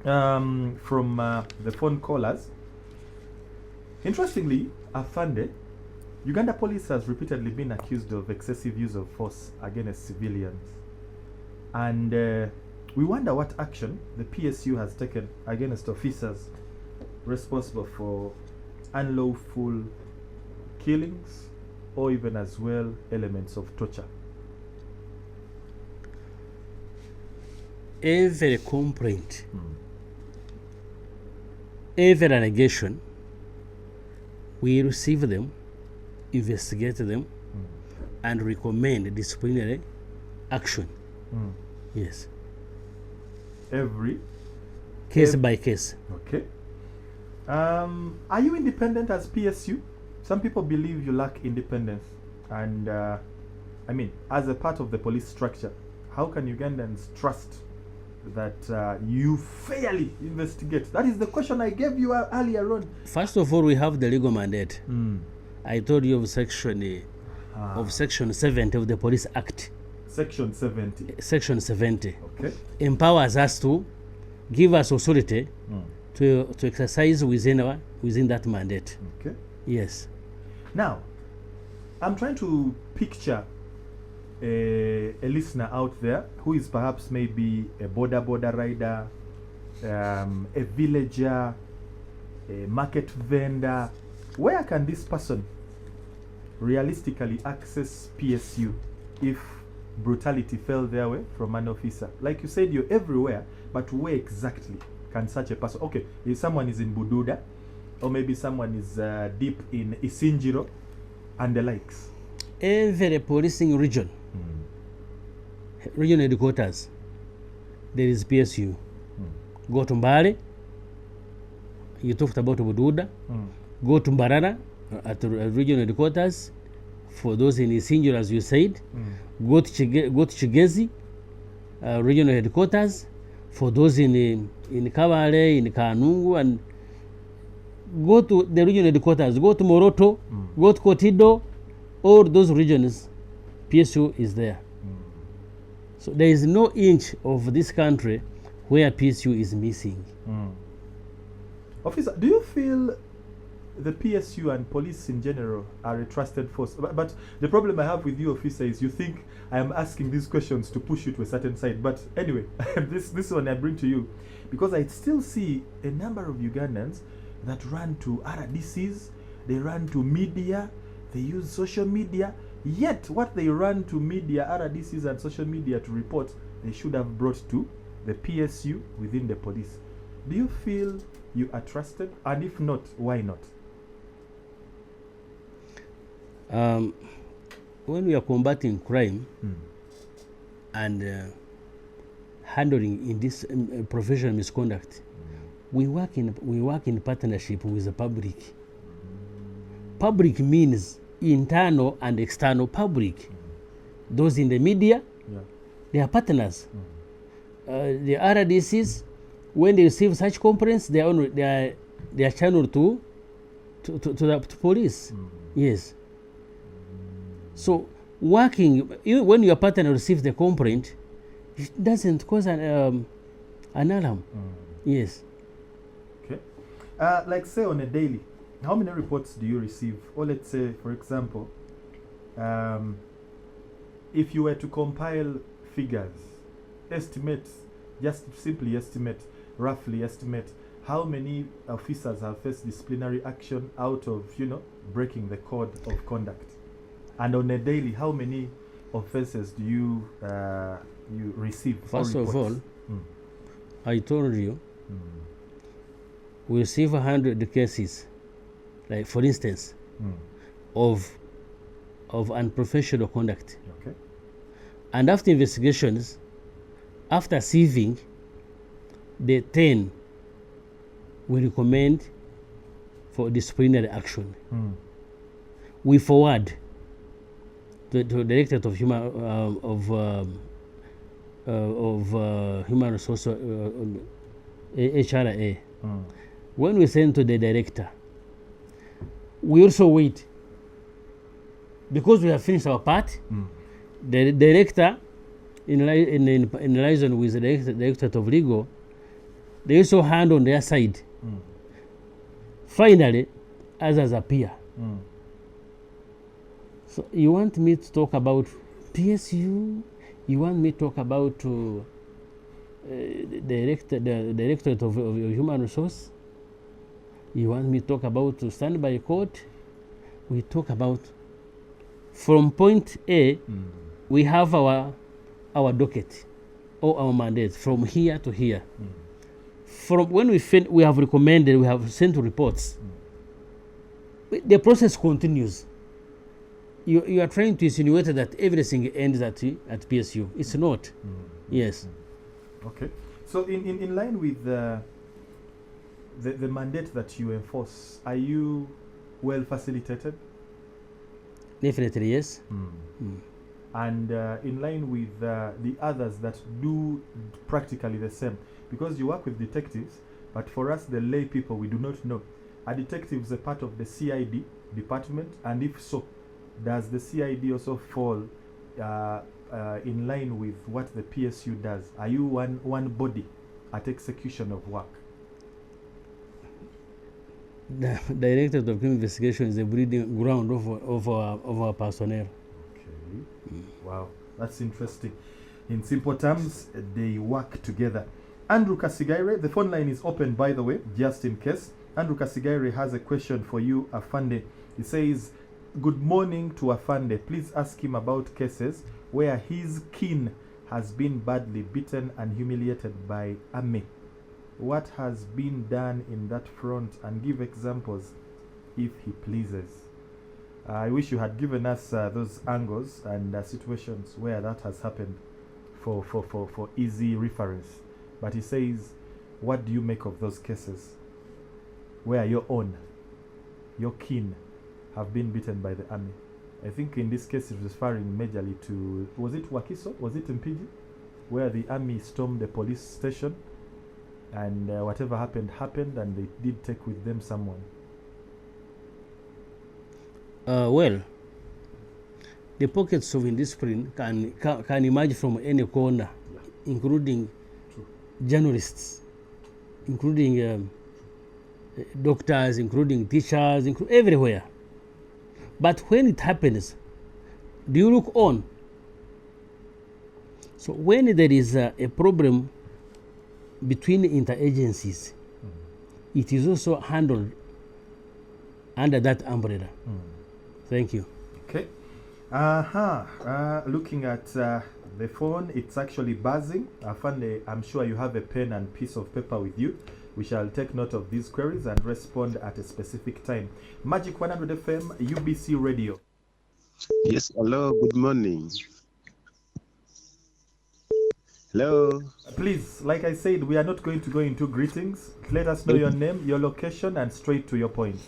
from the phone callers, interestingly, Afande, Uganda Police has repeatedly been accused of excessive use of force against civilians. And we wonder what action the PSU has taken against officers responsible for unlawful killings or even as well elements of torture. Every complaint, every allegation, we receive them, investigate them, and recommend disciplinary action. Yes. Every case by case. Okay. Are you independent as PSU? Some people believe you lack independence. And I mean, as a part of the police structure, how can Ugandans trust that you fairly investigate? That is the question I gave you earlier on. First of all, we have the legal mandate. I told you of section 70 of the Police Act. Section 70. Section 70 Okay. empowers us to give us authority to exercise within that mandate. Okay. Yes. Now, I'm trying to picture a listener out there who is perhaps maybe a border rider, a villager, a market vendor. Where can this person realistically access PSU if brutality fell their way from an officer? Like you said, you're everywhere, but where exactly can such a person? Okay, if someone is in Bududa, or maybe someone is deep in Isinjiro and the likes. Every policing region, regional headquarters, there is PSU. Go to Mbale, you talked about Bududa. Go to Mbarara at the regional headquarters for those in Isinjiro, as you said. Go to Chigezi, regional headquarters for those in Kabale, in Kanungu, and go to the regional headquarters. Go to Moroto, go to Kotido, all those regions, PSU is there. So there is no inch of this country where PSU is missing. Officer, do you feel the PSU and police in general are a trusted force? But the problem I have with you, officer, is you think I am asking these questions to push you to a certain side. But anyway, this one I bring to you because I still see a number of Ugandans that run to RDCs, they run to media, they use social media. Yet what they run to media, RDCs and social media to report, they should have brought to the PSU within the police. Do you feel you are trusted? And if not, why not? When we are combating crime and handling in this professional misconduct, we work in partnership with the public. Public means internal and external public. Those in the media, they are partners. The RDCs, when they receive such complaints, they are channeled to the police. Yes. So working, when your partner receives the complaint, it doesn't cause an alarm. Yes. Okay. Like say on a daily, how many reports do you receive? Or let's say, for example, if you were to compile figures, estimate, just simply estimate, roughly estimate, how many officers have faced disciplinary action out of, breaking the code of conduct? And on a daily, how many offenses do you receive? First of all, I told you, we receive 100 cases, like for instance, of unprofessional conduct. Okay. And after investigations, after sieving, the 10 we recommend for disciplinary action. We forward to the Directorate of Human Resource, HRA. When we send to the director, we also wait, because we have finished our part. The director, in liaison with the Directorate of Legal, they also hand on their side. Finally, others appear. So you want me to talk about PSU? You want me to talk about the Directorate of Human Resource? You want me to talk about standby court? We talk about from point A. We have our docket or our mandate from here to here. From when we have recommended, we have sent reports. The process continues. You are trying to insinuate that everything ends at PSU. It's not. Yes. Okay. So in line with the mandate that you enforce, are you well facilitated? Definitely, yes. And in line with the others that do practically the same, because you work with detectives, but for us, the lay people, we do not know. Are detectives a part of the CID department? And if so, does the CID also fall in line with what the PSU does? Are you one body at execution of work? The Directorate of Criminal Investigation is a breeding ground of our personnel. Okay. Wow, that's interesting. In simple terms, they work together. Andrew Kasigaire, the phone line is open, by the way, just in case. Andrew Kasigaire has a question for you, Afande. He says, good morning to Afande. Please ask him about cases where his kin has been badly beaten and humiliated by army. What has been done in that front, and give examples if he pleases. I wish you had given us those angles and situations where that has happened for easy reference. But he says, what do you make of those cases where your kin have been beaten by the army? I think in this case it's referring majorly to, was it Wakiso? Was it Mpiji? Where the army stormed the police station and whatever happened, and they did take with them someone. Well, the pockets of indiscipline can emerge from any corner, including journalists, including doctors, including teachers, everywhere. But when it happens, do you look on? So when there is a problem between interagencies, it is also handled under that umbrella. Thank you. Okay. Looking at the phone, it's actually buzzing. Afande, I'm sure you have a pen and piece of paper with you. We shall take note of these queries and respond at a specific time. Magic 100 FM, UBC Radio. Yes, hello, good morning. Hello. Please, like I said, we are not going to go into greetings. Let us know your name, your location, and straight to your point.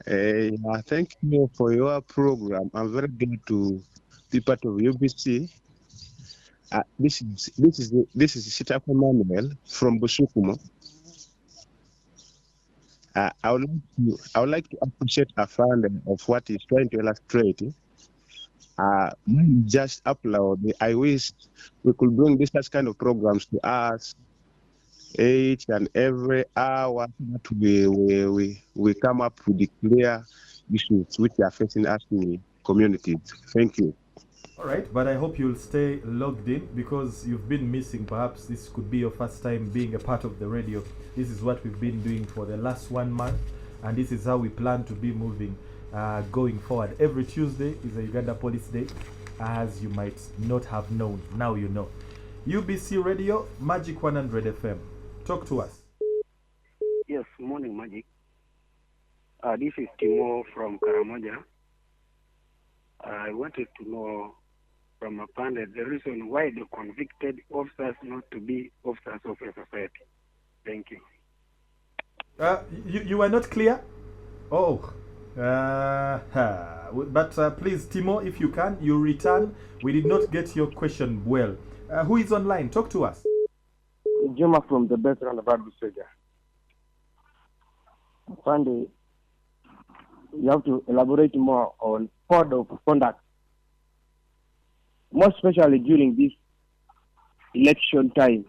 Thank you for your program. I'm very glad to be part of UBC. This is Sitafa Manuel from Busukumo. I would like to appreciate Afande of what he's trying to illustrate. Just upload. I wish we could bring this kind of programs to us each and every hour that we come up with the clear issues which are facing us in the communities. Thank you. All right, but I hope you'll stay logged in because you've been missing. Perhaps this could be your first time being a part of the radio. This is what we've been doing for the last 1 month, and this is how we plan to be moving going forward. Every Tuesday is a Uganda Police Day, as you might not have known. Now you know. UBC Radio, Magic 100 FM. Talk to us. Yes, morning, Magic. This is Timo from Karamoja. I wanted to know from a panel the reason why the convicted officers not to be officers of a society. Thank you. You were not clear? Oh. But please, Timo, if you can, you return. We did not get your question well. Who is online? Talk to us. Juma from the best round of Abisega. Sunday, you have to elaborate more on code of conduct, more especially during this election time.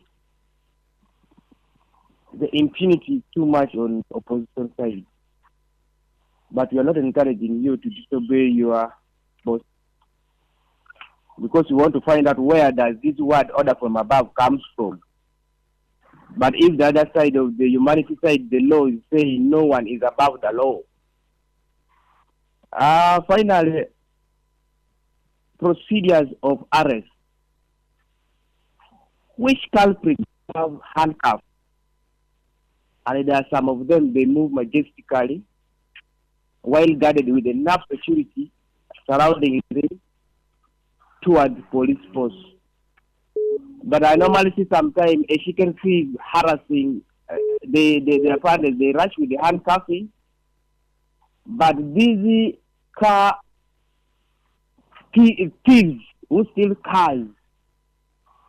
The impunity is too much on opposition side, but we are not encouraging you to disobey your boss because we want to find out where does this word order from above comes from. But if the other side of the humanity side, the law is saying no one is above the law. Finally, procedures of arrest. Which culprits have handcuffs? And there are some of them, they move majestically while guarded with enough security surrounding them towards the police force. But I normally see sometimes a chicken thief harassing their partners, they rush with the handcuffing. But these car thieves who steal cars,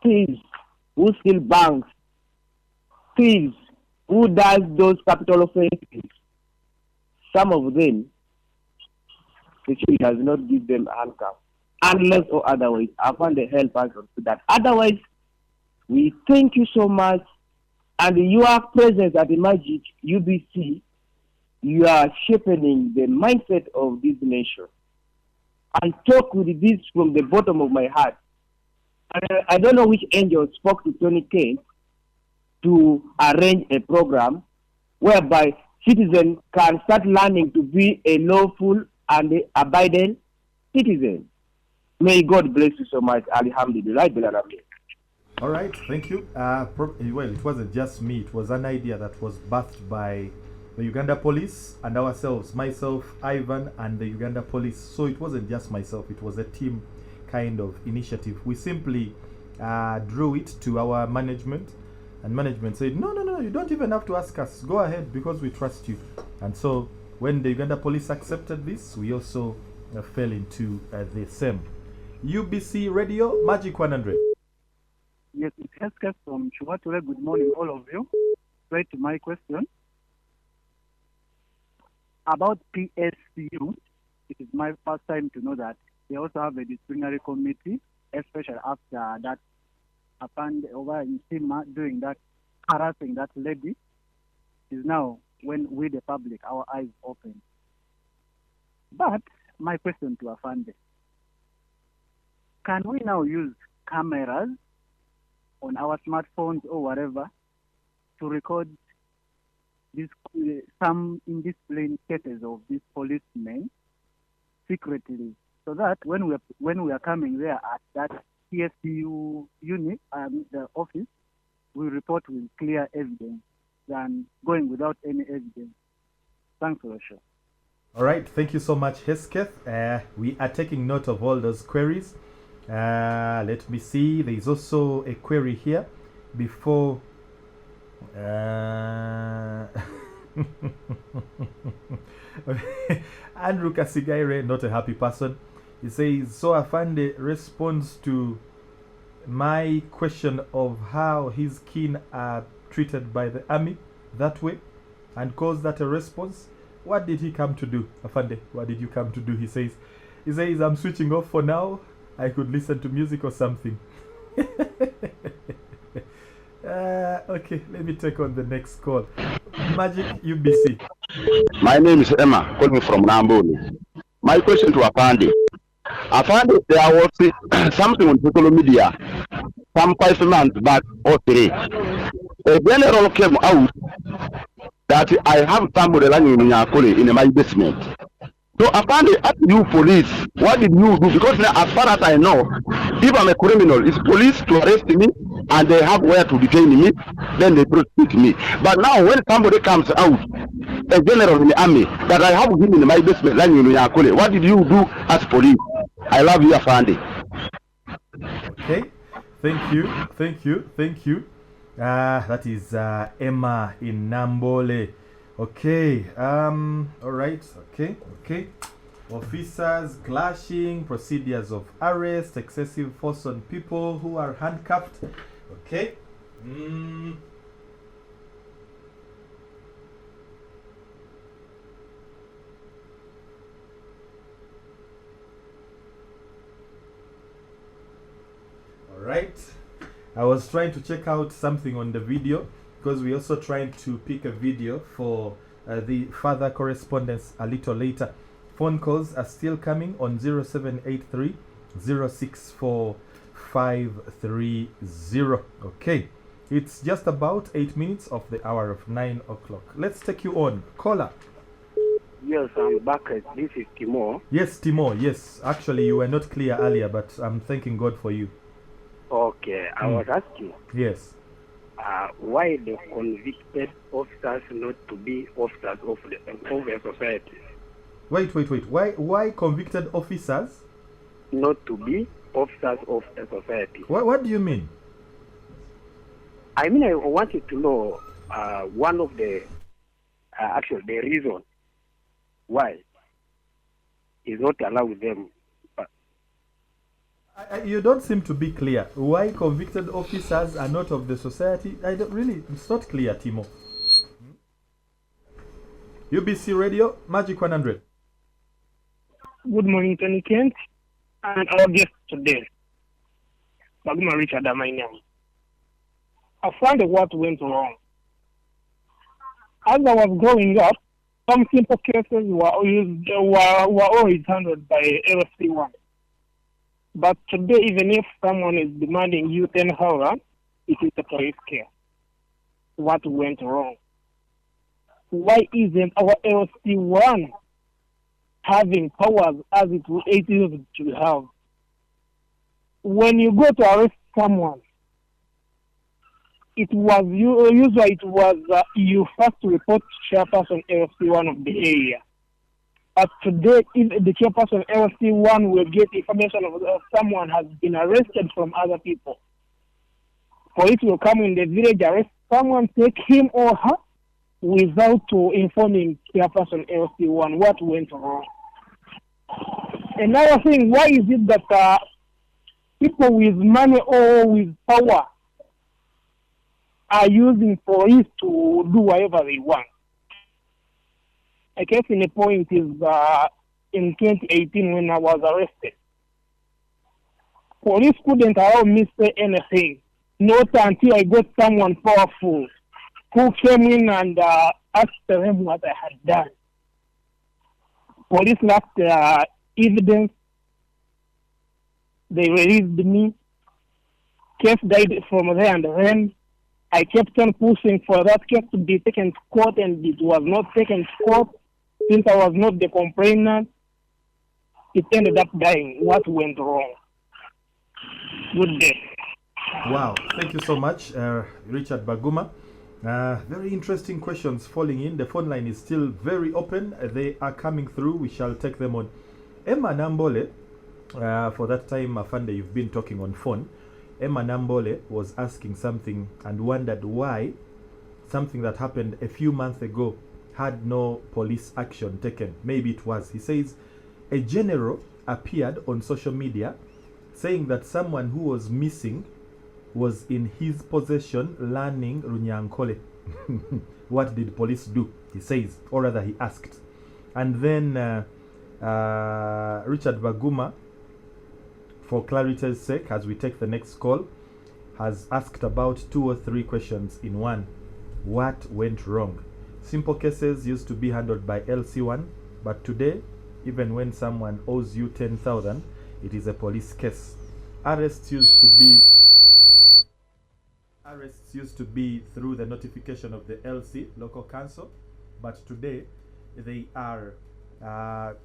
thieves who steal banks, thieves who does those capital offenses, some of them, the chief does not give them a handcuff, unless or otherwise. I find the help answer to that. Otherwise, we thank you so much, and your presence at the Magic UBC, you are shaping the mindset of this nation. I talk with this from the bottom of my heart. I don't know which angel spoke to Tony Kane to arrange a program whereby citizens can start learning to be a lawful and abiding citizen. May God bless you so much. Alhamdulillah. All right, thank you. Well, it wasn't just me. It was an idea that was birthed by the Uganda Police and ourselves, myself, Ivan, and the Uganda Police. So it wasn't just myself. It was a team kind of initiative. We simply drew it to our management, and management said, no, you don't even have to ask us. Go ahead because we trust you. And so when the Uganda Police accepted this, we also fell into the same. UBC Radio, Magic 100. Yes, it's Heska from Shuwature. Good morning, all of you. Straight to my question. About PSU, it is my first time to know that they also have a disciplinary committee, especially after that happened over in Sima doing that, harassing that lady. Is now when we, the public, our eyes open. But my question to Afande, can we now use cameras on our smartphones or whatever to record this, some indisciplined cases of these policemen secretly, so that when we are coming there at that PSU unit, the office, we report with clear evidence than going without any evidence. Thanks for the show. All right, thank you so much, Hesketh. We are taking note of all those queries. Let me see. There is also a query here before. Andrew Kasigaire, not a happy person. He says, so Afande responds to my question of how his kin are treated by the army that way and calls that a response. What did he come to do, Afande? What did you come to do? He says, I'm switching off for now. I could listen to music or something. Okay, let me take on the next call. Magic UBC. My name is Emma, calling from Namboli. My question to Afandi. Afandi, there was something on social media some 5 months back or 3. A general came out that I have somebody lying in Yakuli in my basement. So Afandi, ask you police, what did you do? Because now, as far as I know, if I'm a criminal, it's police to arrest me and they have where to detain me, then they prosecute me. But now when somebody comes out, a general in the army, that I have him in my basement lying in Yakuli, what did you do as police? I love you, Afandi. Okay, thank you. That is Emma in Nambole. Okay, all right, okay. Officers clashing, procedures of arrest, excessive force on people who are handcuffed. Okay. Right, I was trying to check out something on the video because we're also trying to pick a video for the further correspondence a little later. Phone calls are still coming on 0783 064 530. Okay, it's just about 8 minutes of the hour of 9 o'clock. Let's take you on. Caller. Yes, I'm back. This is Timo. Yes, Timo. Yes, actually you were not clear earlier, but I'm thanking God for you. Okay, I was asking. Yes. Why the convicted officers not to be officers of a society? Wait. Why convicted officers not to be officers of a society? What do you mean? I mean, I wanted to know one of the actually the reason why is not allowed them. You don't seem to be clear. Why convicted officers are not of the society? I don't really. It's not clear, Timo. UBC Radio, Magic 100. Good morning, Tony Kent, and our guest today, Baguma Richard, my name. I found what went wrong. As I was growing up, some simple cases were always handled by LC1. But today, even if someone is demanding you 10 hours, it is a police case. What went wrong? Why isn't our LC1 having powers as it used to have? When you go to arrest someone, it was you first report to chairperson LC1 of the area. But today, if the chairperson LC1 will get information of someone has been arrested from other people, police will come in the village, arrest someone, take him or her without informing chairperson LC1 what went wrong. Another thing, why is it that people with money or with power are using police to do whatever they want? A case in a point is in 2018 when I was arrested. Police couldn't allow me to say anything, not until I got someone powerful who came in and asked them what I had done. Police lacked evidence. They released me. Case died from there, and then I kept on pushing for that case to be taken to court, and it was not taken to court. Since I was not the complainant, it ended up dying. What went wrong? Good day. Wow, thank you so much, Richard Baguma. Very interesting questions falling in. The phone line is still very open. They are coming through. We shall take them on. Emma Nambole, for that time, Afande, you've been talking on phone. Emma Nambole was asking something and wondered why something that happened a few months ago had no police action taken. Maybe it was. He says a general appeared on social media saying that someone who was missing was in his possession learning Runyankole. What did police do? He says, or rather he asked. And then Richard Baguma, for clarity's sake, as we take the next call, has asked about 2 or 3 questions in one. What went wrong? Simple cases used to be handled by LC1, but today, even when someone owes you 10,000, it is a police case. Arrests used to be through the notification of the LC, local council, but today they are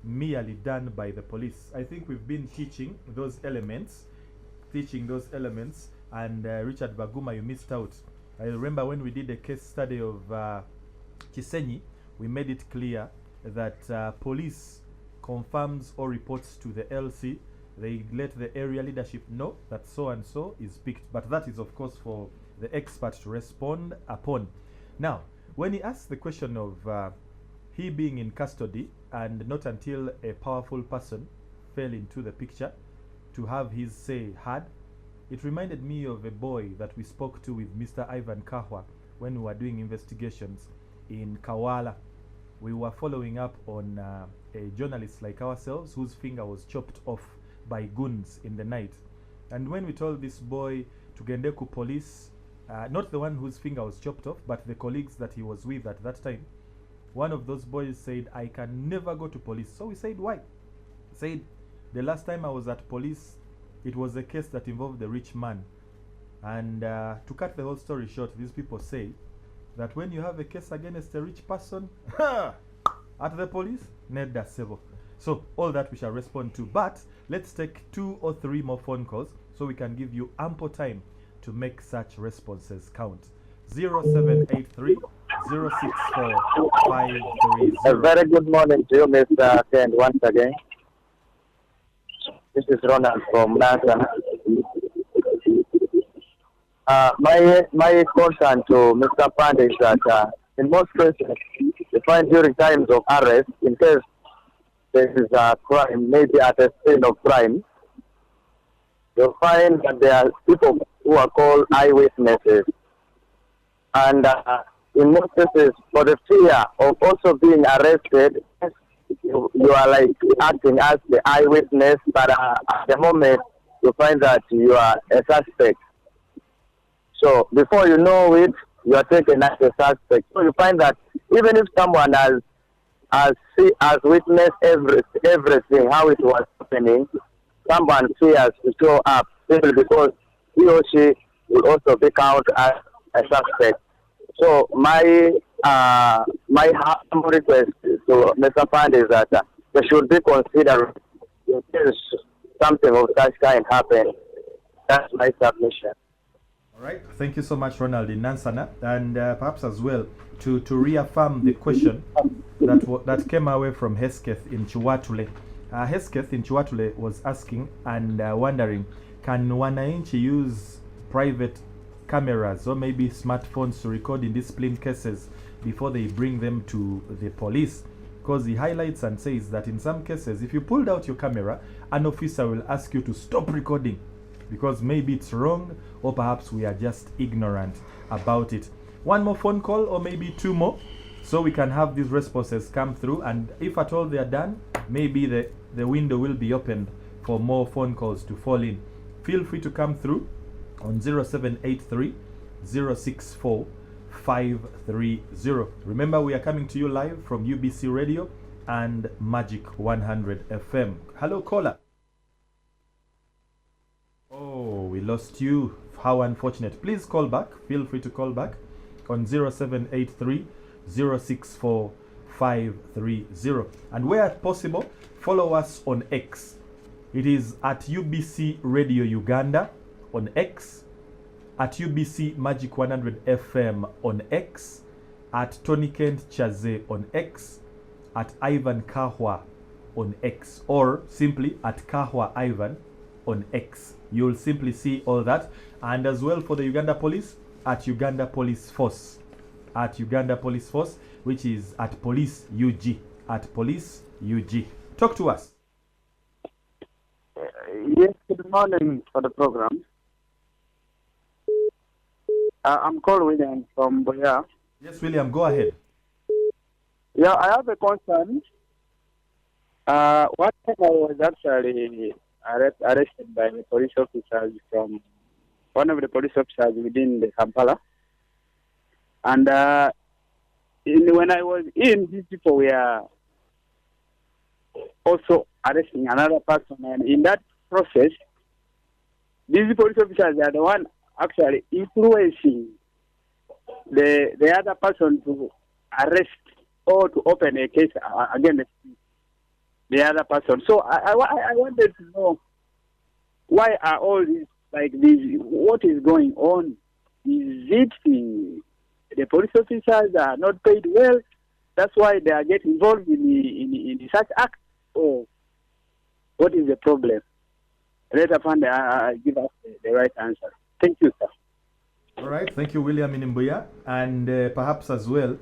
merely done by the police. I think we've been teaching those elements, and Richard Baguma, you missed out. I remember when we did a case study of Chisenyi, we made it clear that police confirms or reports to the LC. They let the area leadership know that so and so is picked, but that is of course for the expert to respond upon. Now, when he asks the question of he being in custody and not until a powerful person fell into the picture to have his say heard, it reminded me of a boy that we spoke to with Mr. Ivan Kahwa when we were doing investigations in Kawala. We were following up on a journalist like ourselves whose finger was chopped off by goons in the night. And when we told this boy to Gendeku police, not the one whose finger was chopped off, but the colleagues that he was with at that time, one of those boys said, I can never go to police. So we said, why? He said, the last time I was at police, it was a case that involved a rich man. And to cut the whole story short, these people say that when you have a case against a rich person, at the police, Neda Sevo. So all that we shall respond to. But let's take 2 or 3 more phone calls so we can give you ample time to make such responses count. 0783 064 530. A very good morning to you, Mr. Ken, once again. This is Ronald from NASA. My concern to Mr. Pandey is that in most cases, you find during times of arrest, in case there is a crime, maybe at a scene of crime, you'll find that there are people who are called eyewitnesses. And in most cases, for the fear of also being arrested, you are like acting as the eyewitness, but at the moment, you find that you are a suspect. So before you know it, you are taken as a suspect. So you find that even if someone has witnessed everything, how it was happening, someone fears to show up simply because he or she will also be counted as a suspect. So my humble request to Mr. Pand is that they should be considered in case something of such kind happen. That's my submission. All right. Thank you so much, Ronald in Nansana. And perhaps as well to reaffirm the question that came away from Hesketh in Chiwatule. Hesketh in Chiwatule was asking and wondering, can Wananchi use private cameras or maybe smartphones to record indiscipline cases before they bring them to the police? Because he highlights and says that in some cases, if you pulled out your camera, an officer will ask you to stop recording because maybe it's wrong or perhaps we are just ignorant about it. One more phone call or maybe 2 more so we can have these responses come through, and if at all they are done, maybe the window will be opened for more phone calls to fall in. Feel free to come through on 0783 064 530. Remember, we are coming to you live from UBC Radio and Magic 100 FM. Hello, caller. Oh, we lost you. How unfortunate. Please call back. Feel free to call back on 0783 064 530. And where possible, follow us on X. It is at UBC Radio Uganda on X, at UBC Magic 100 FM on X, at Tony Kent Chaze on X, at Ivan Kahwa on X, or simply at Kahwa Ivan on X. You'll simply see all that. And as well for the Uganda Police, at Uganda Police Force. At Uganda Police Force, which is at Police UG. At Police UG. Talk to us. Yes, good morning for the program. I'm called William from Boya. Yes, William, go ahead. Yeah, I have a concern. One time I was actually arrested by the police officers from one of the police officers within the Kampala. And when I was in, these people were also arresting another person. And in that process, these police officers are the one actually influencing the other person to arrest or to open a case against the other person. So I wanted to know, why are all these like this? What is going on? Is it the police officers are not paid well? That's why they are getting involved in such acts? Or what is the problem? Let us give us the right answer. Thank you, sir. All right, thank you, William Inimbuya. And perhaps as well,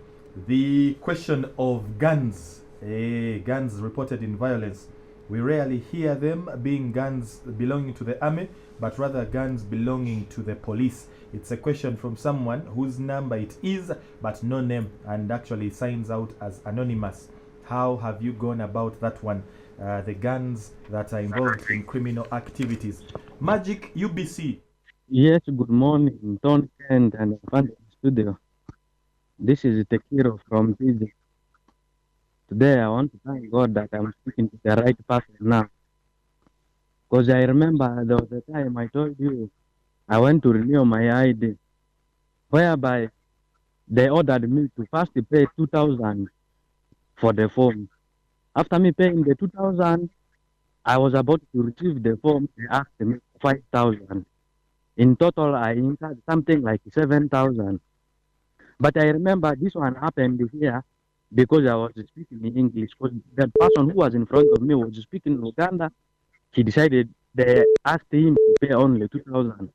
the question of guns, guns reported in violence. We rarely hear them being guns belonging to the army, but rather guns belonging to the police. It's a question from someone whose number it is, but no name, and actually signs out as anonymous. How have you gone about that one? The guns that are involved in criminal activities. Magic UBC. Yes, good morning, Tony Kent and Fund Studio. This is Tekiro from PG. Today I want to thank God that I'm speaking to the right person now. Because I remember there was a time I told you I went to renew my ID, whereby they ordered me to first pay 2,000 for the form. After me paying the 2,000, I was about to receive the form. They asked me 5,000. In total, I incurred something like 7,000. But I remember this one happened here because I was speaking in English. Because the person who was in front of me was speaking in Uganda. He decided they asked him to pay only 2,000.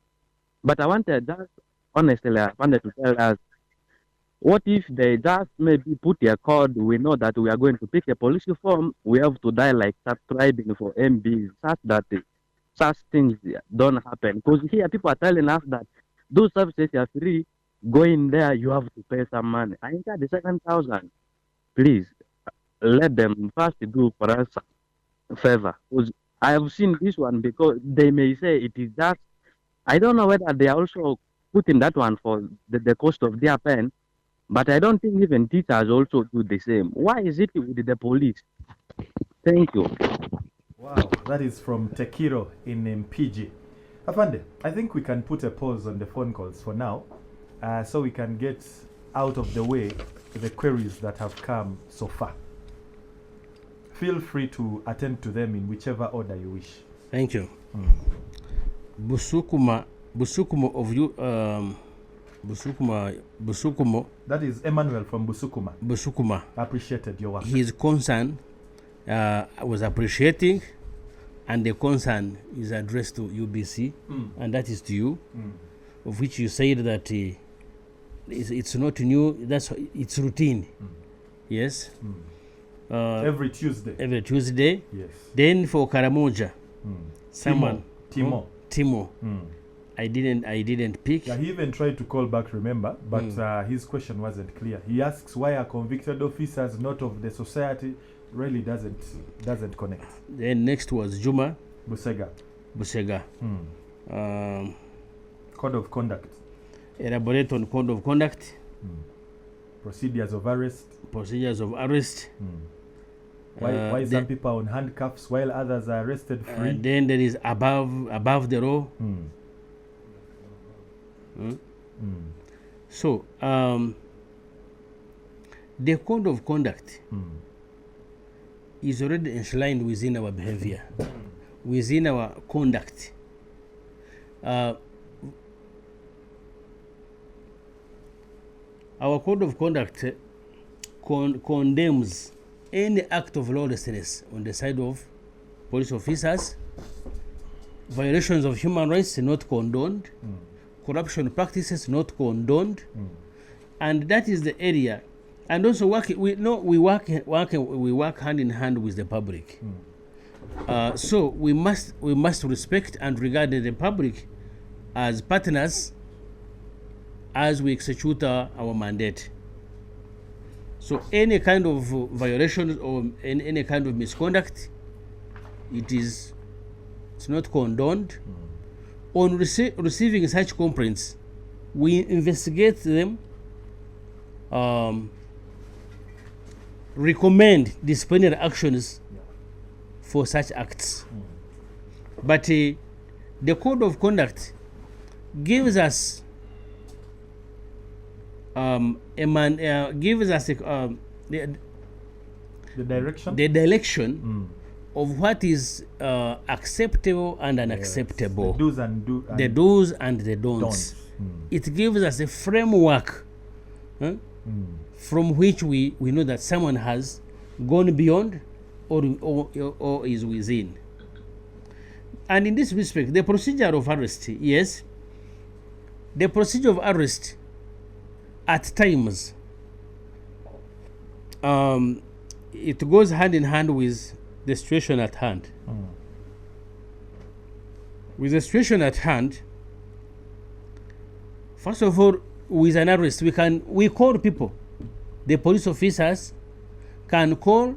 But I wanted just, honestly, I wanted to tell us, what if they just maybe put a code? We know that we are going to pick a police form. We have to die like subscribing for MBs, such that such things don't happen. Because here people are telling us that those services are free. Go in there, you have to pay some money. I incurred the 7,000. Please, let them first do for us a favor. Because I have seen this one, because they may say it is just, I don't know whether they are also putting that one for the cost of their pen, but I don't think even teachers also do the same. Why is it with the police? Thank you. Wow, that is from Tekiro in Mpiji. Afande, I think we can put a pause on the phone calls for now, so we can get out of the way the queries that have come so far. Feel free to attend to them in whichever order you wish. Thank you. Busukuma of you, Busukumo. That is Emmanuel from Busukuma. Busukuma. Appreciated your work. His concern was appreciating, and the concern is addressed to UBC, and that is to you, of which you said that it's not new. It's routine. Yes. Every Tuesday. Every Tuesday. Yes. Then for Karamoja, someone Timo. I didn't pick. Yeah, he even tried to call back, remember, but his question wasn't clear. He asks why are convicted officers not of the society? Really doesn't connect. Then next was Juma Busega. Code of conduct. Elaborate on code of conduct. Procedures of arrest. Why some people are on handcuffs while others are arrested free? Then there is above the law. So the code of conduct is already enshrined within our behavior, within our conduct. Our code of conduct condemns any act of lawlessness on the side of police officers, violations of human rights not condoned, corruption practices not condoned, and that is the area. And also we work hand in hand with the public. So we must respect and regard the public as partners as we execute our mandate. So any kind of violation or any kind of misconduct, it's not condoned. On receiving such complaints, we investigate them, recommend disciplinary actions for such acts. But the code of conduct gives us the direction of what is acceptable and unacceptable. Yes. The do's and the don'ts. It gives us a framework from which we know that someone has gone beyond or is within. And in this respect, the procedure of arrest, yes, the procedure of arrest at times it goes hand in hand with the situation at hand. With the situation at hand, first of all, with an arrest, we call people. The police officers can call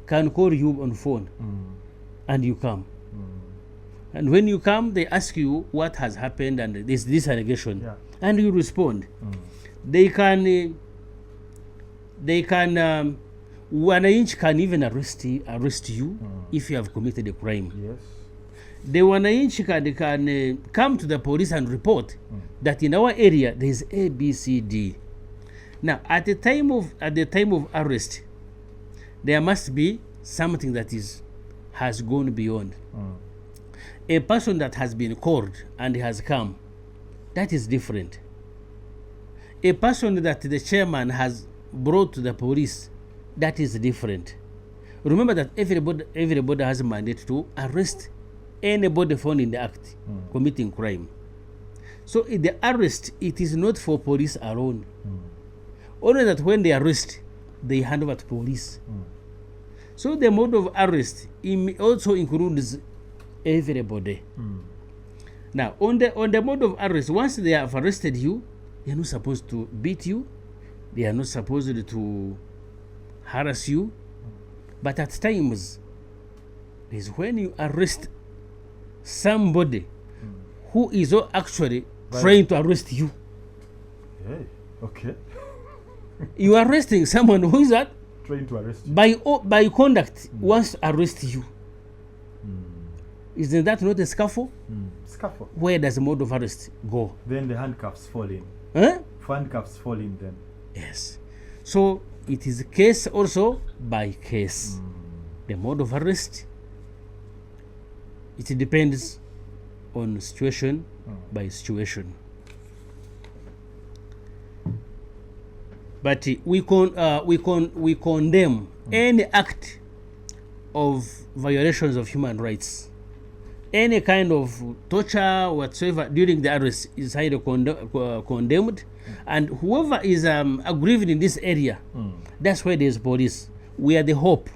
you on phone, and you come. And when you come, they ask you what has happened and this allegation, and you respond. They can wananchi can even arrest you if you have committed a crime. Yes. The wananchi can come to the police and report that in our area there is A, B, C, D. Now, at the time of arrest, there must be something that has gone beyond. A person that has been called and has come, that is different. A person that the chairman has brought to the police, that is different. Remember that everybody has a mandate to arrest anybody found in the act committing crime. So in the arrest, it is not for police alone. Only that when they arrest, they hand over to police. So the mode of arrest also includes everybody. Now, on the mode of arrest, once they have arrested you, they are not supposed to beat you. They are not supposed to harass you. But at times, is when you arrest somebody who is actually trying to arrest you. Hey, okay. You are arresting someone who is that? Trying to arrest you. By conduct, wants to arrest you. Isn't that not a scuffle? Scuffle. Where does the mode of arrest go? Then the handcuffs fall in. Handcuffs fall in then. Yes. So it is case also by case. The mode of arrest, it depends on situation by situation. But we condemn any act of violations of human rights. Any kind of torture whatsoever during the arrest is highly condemned, and whoever is aggrieved in this area, that's where there is police. We are the hope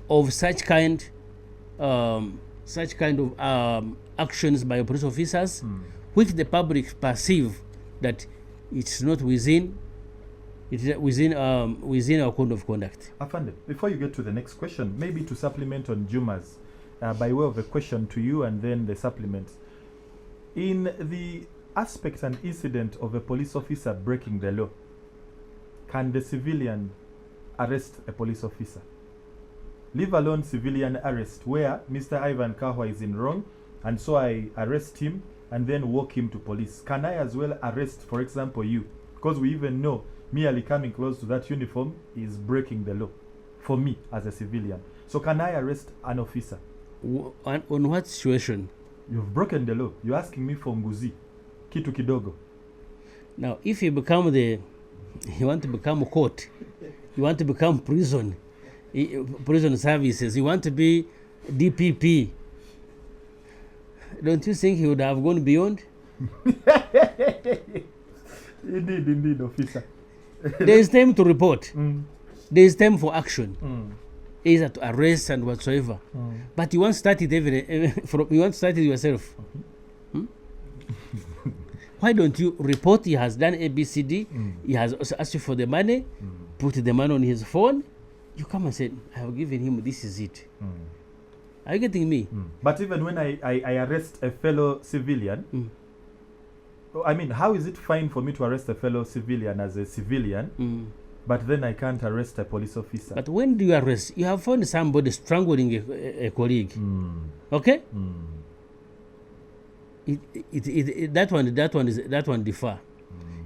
of such kind of actions by police officers, which the public perceive that it's not within our code of conduct. Afande, before you get to the next question, maybe to supplement on Juma's, by way of a question to you and then the supplements. In the aspect and incident of a police officer breaking the law, can the civilian arrest a police officer? Leave alone civilian arrest where Mr. Ivan Kahwa is in wrong, and so I arrest him and then walk him to police. Can I as well arrest, for example, you? Because we even know merely coming close to that uniform is breaking the law for me as a civilian. So can I arrest an officer? On what situation? You've broken the law. You're asking me for nguzi, kitu kidogo. Now, if you want to become court, you want to become prison services, you want to be DPP, don't you think he would have gone beyond? Indeed, officer. There is time to report. There is time for action. Either to arrest and whatsoever. But you want to start it you want to start it yourself. Why don't you report he has done ABCD? He has also asked you for the money, put the money on his phone. You come and say, I have given him, this is it. Are you getting me? But even when I arrest a fellow civilian, I mean, how is it fine for me to arrest a fellow civilian as a civilian, but then I can't arrest a police officer? But when do you arrest? You have found somebody strangling a colleague. Okay? That one differ.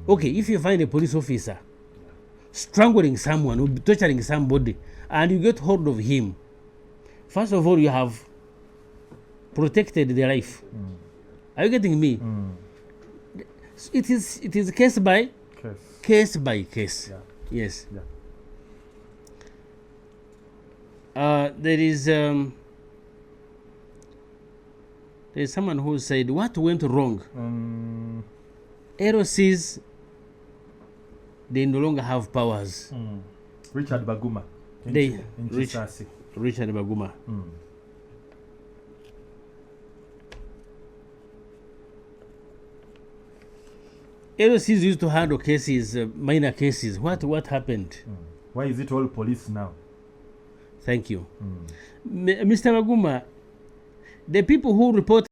Okay, if you find a police officer strangling someone or torturing somebody, and you get hold of him, first of all, you have protected their life. Are you getting me? It is case by case. Yeah. Yes. Yeah. There is someone who said, what went wrong? LOCs, they no longer have powers. Richard Baguma. Richard Baguma. LOCs used to handle cases, minor cases. What happened? Why is it all police now? Thank you. Mr. Baguma, the people who report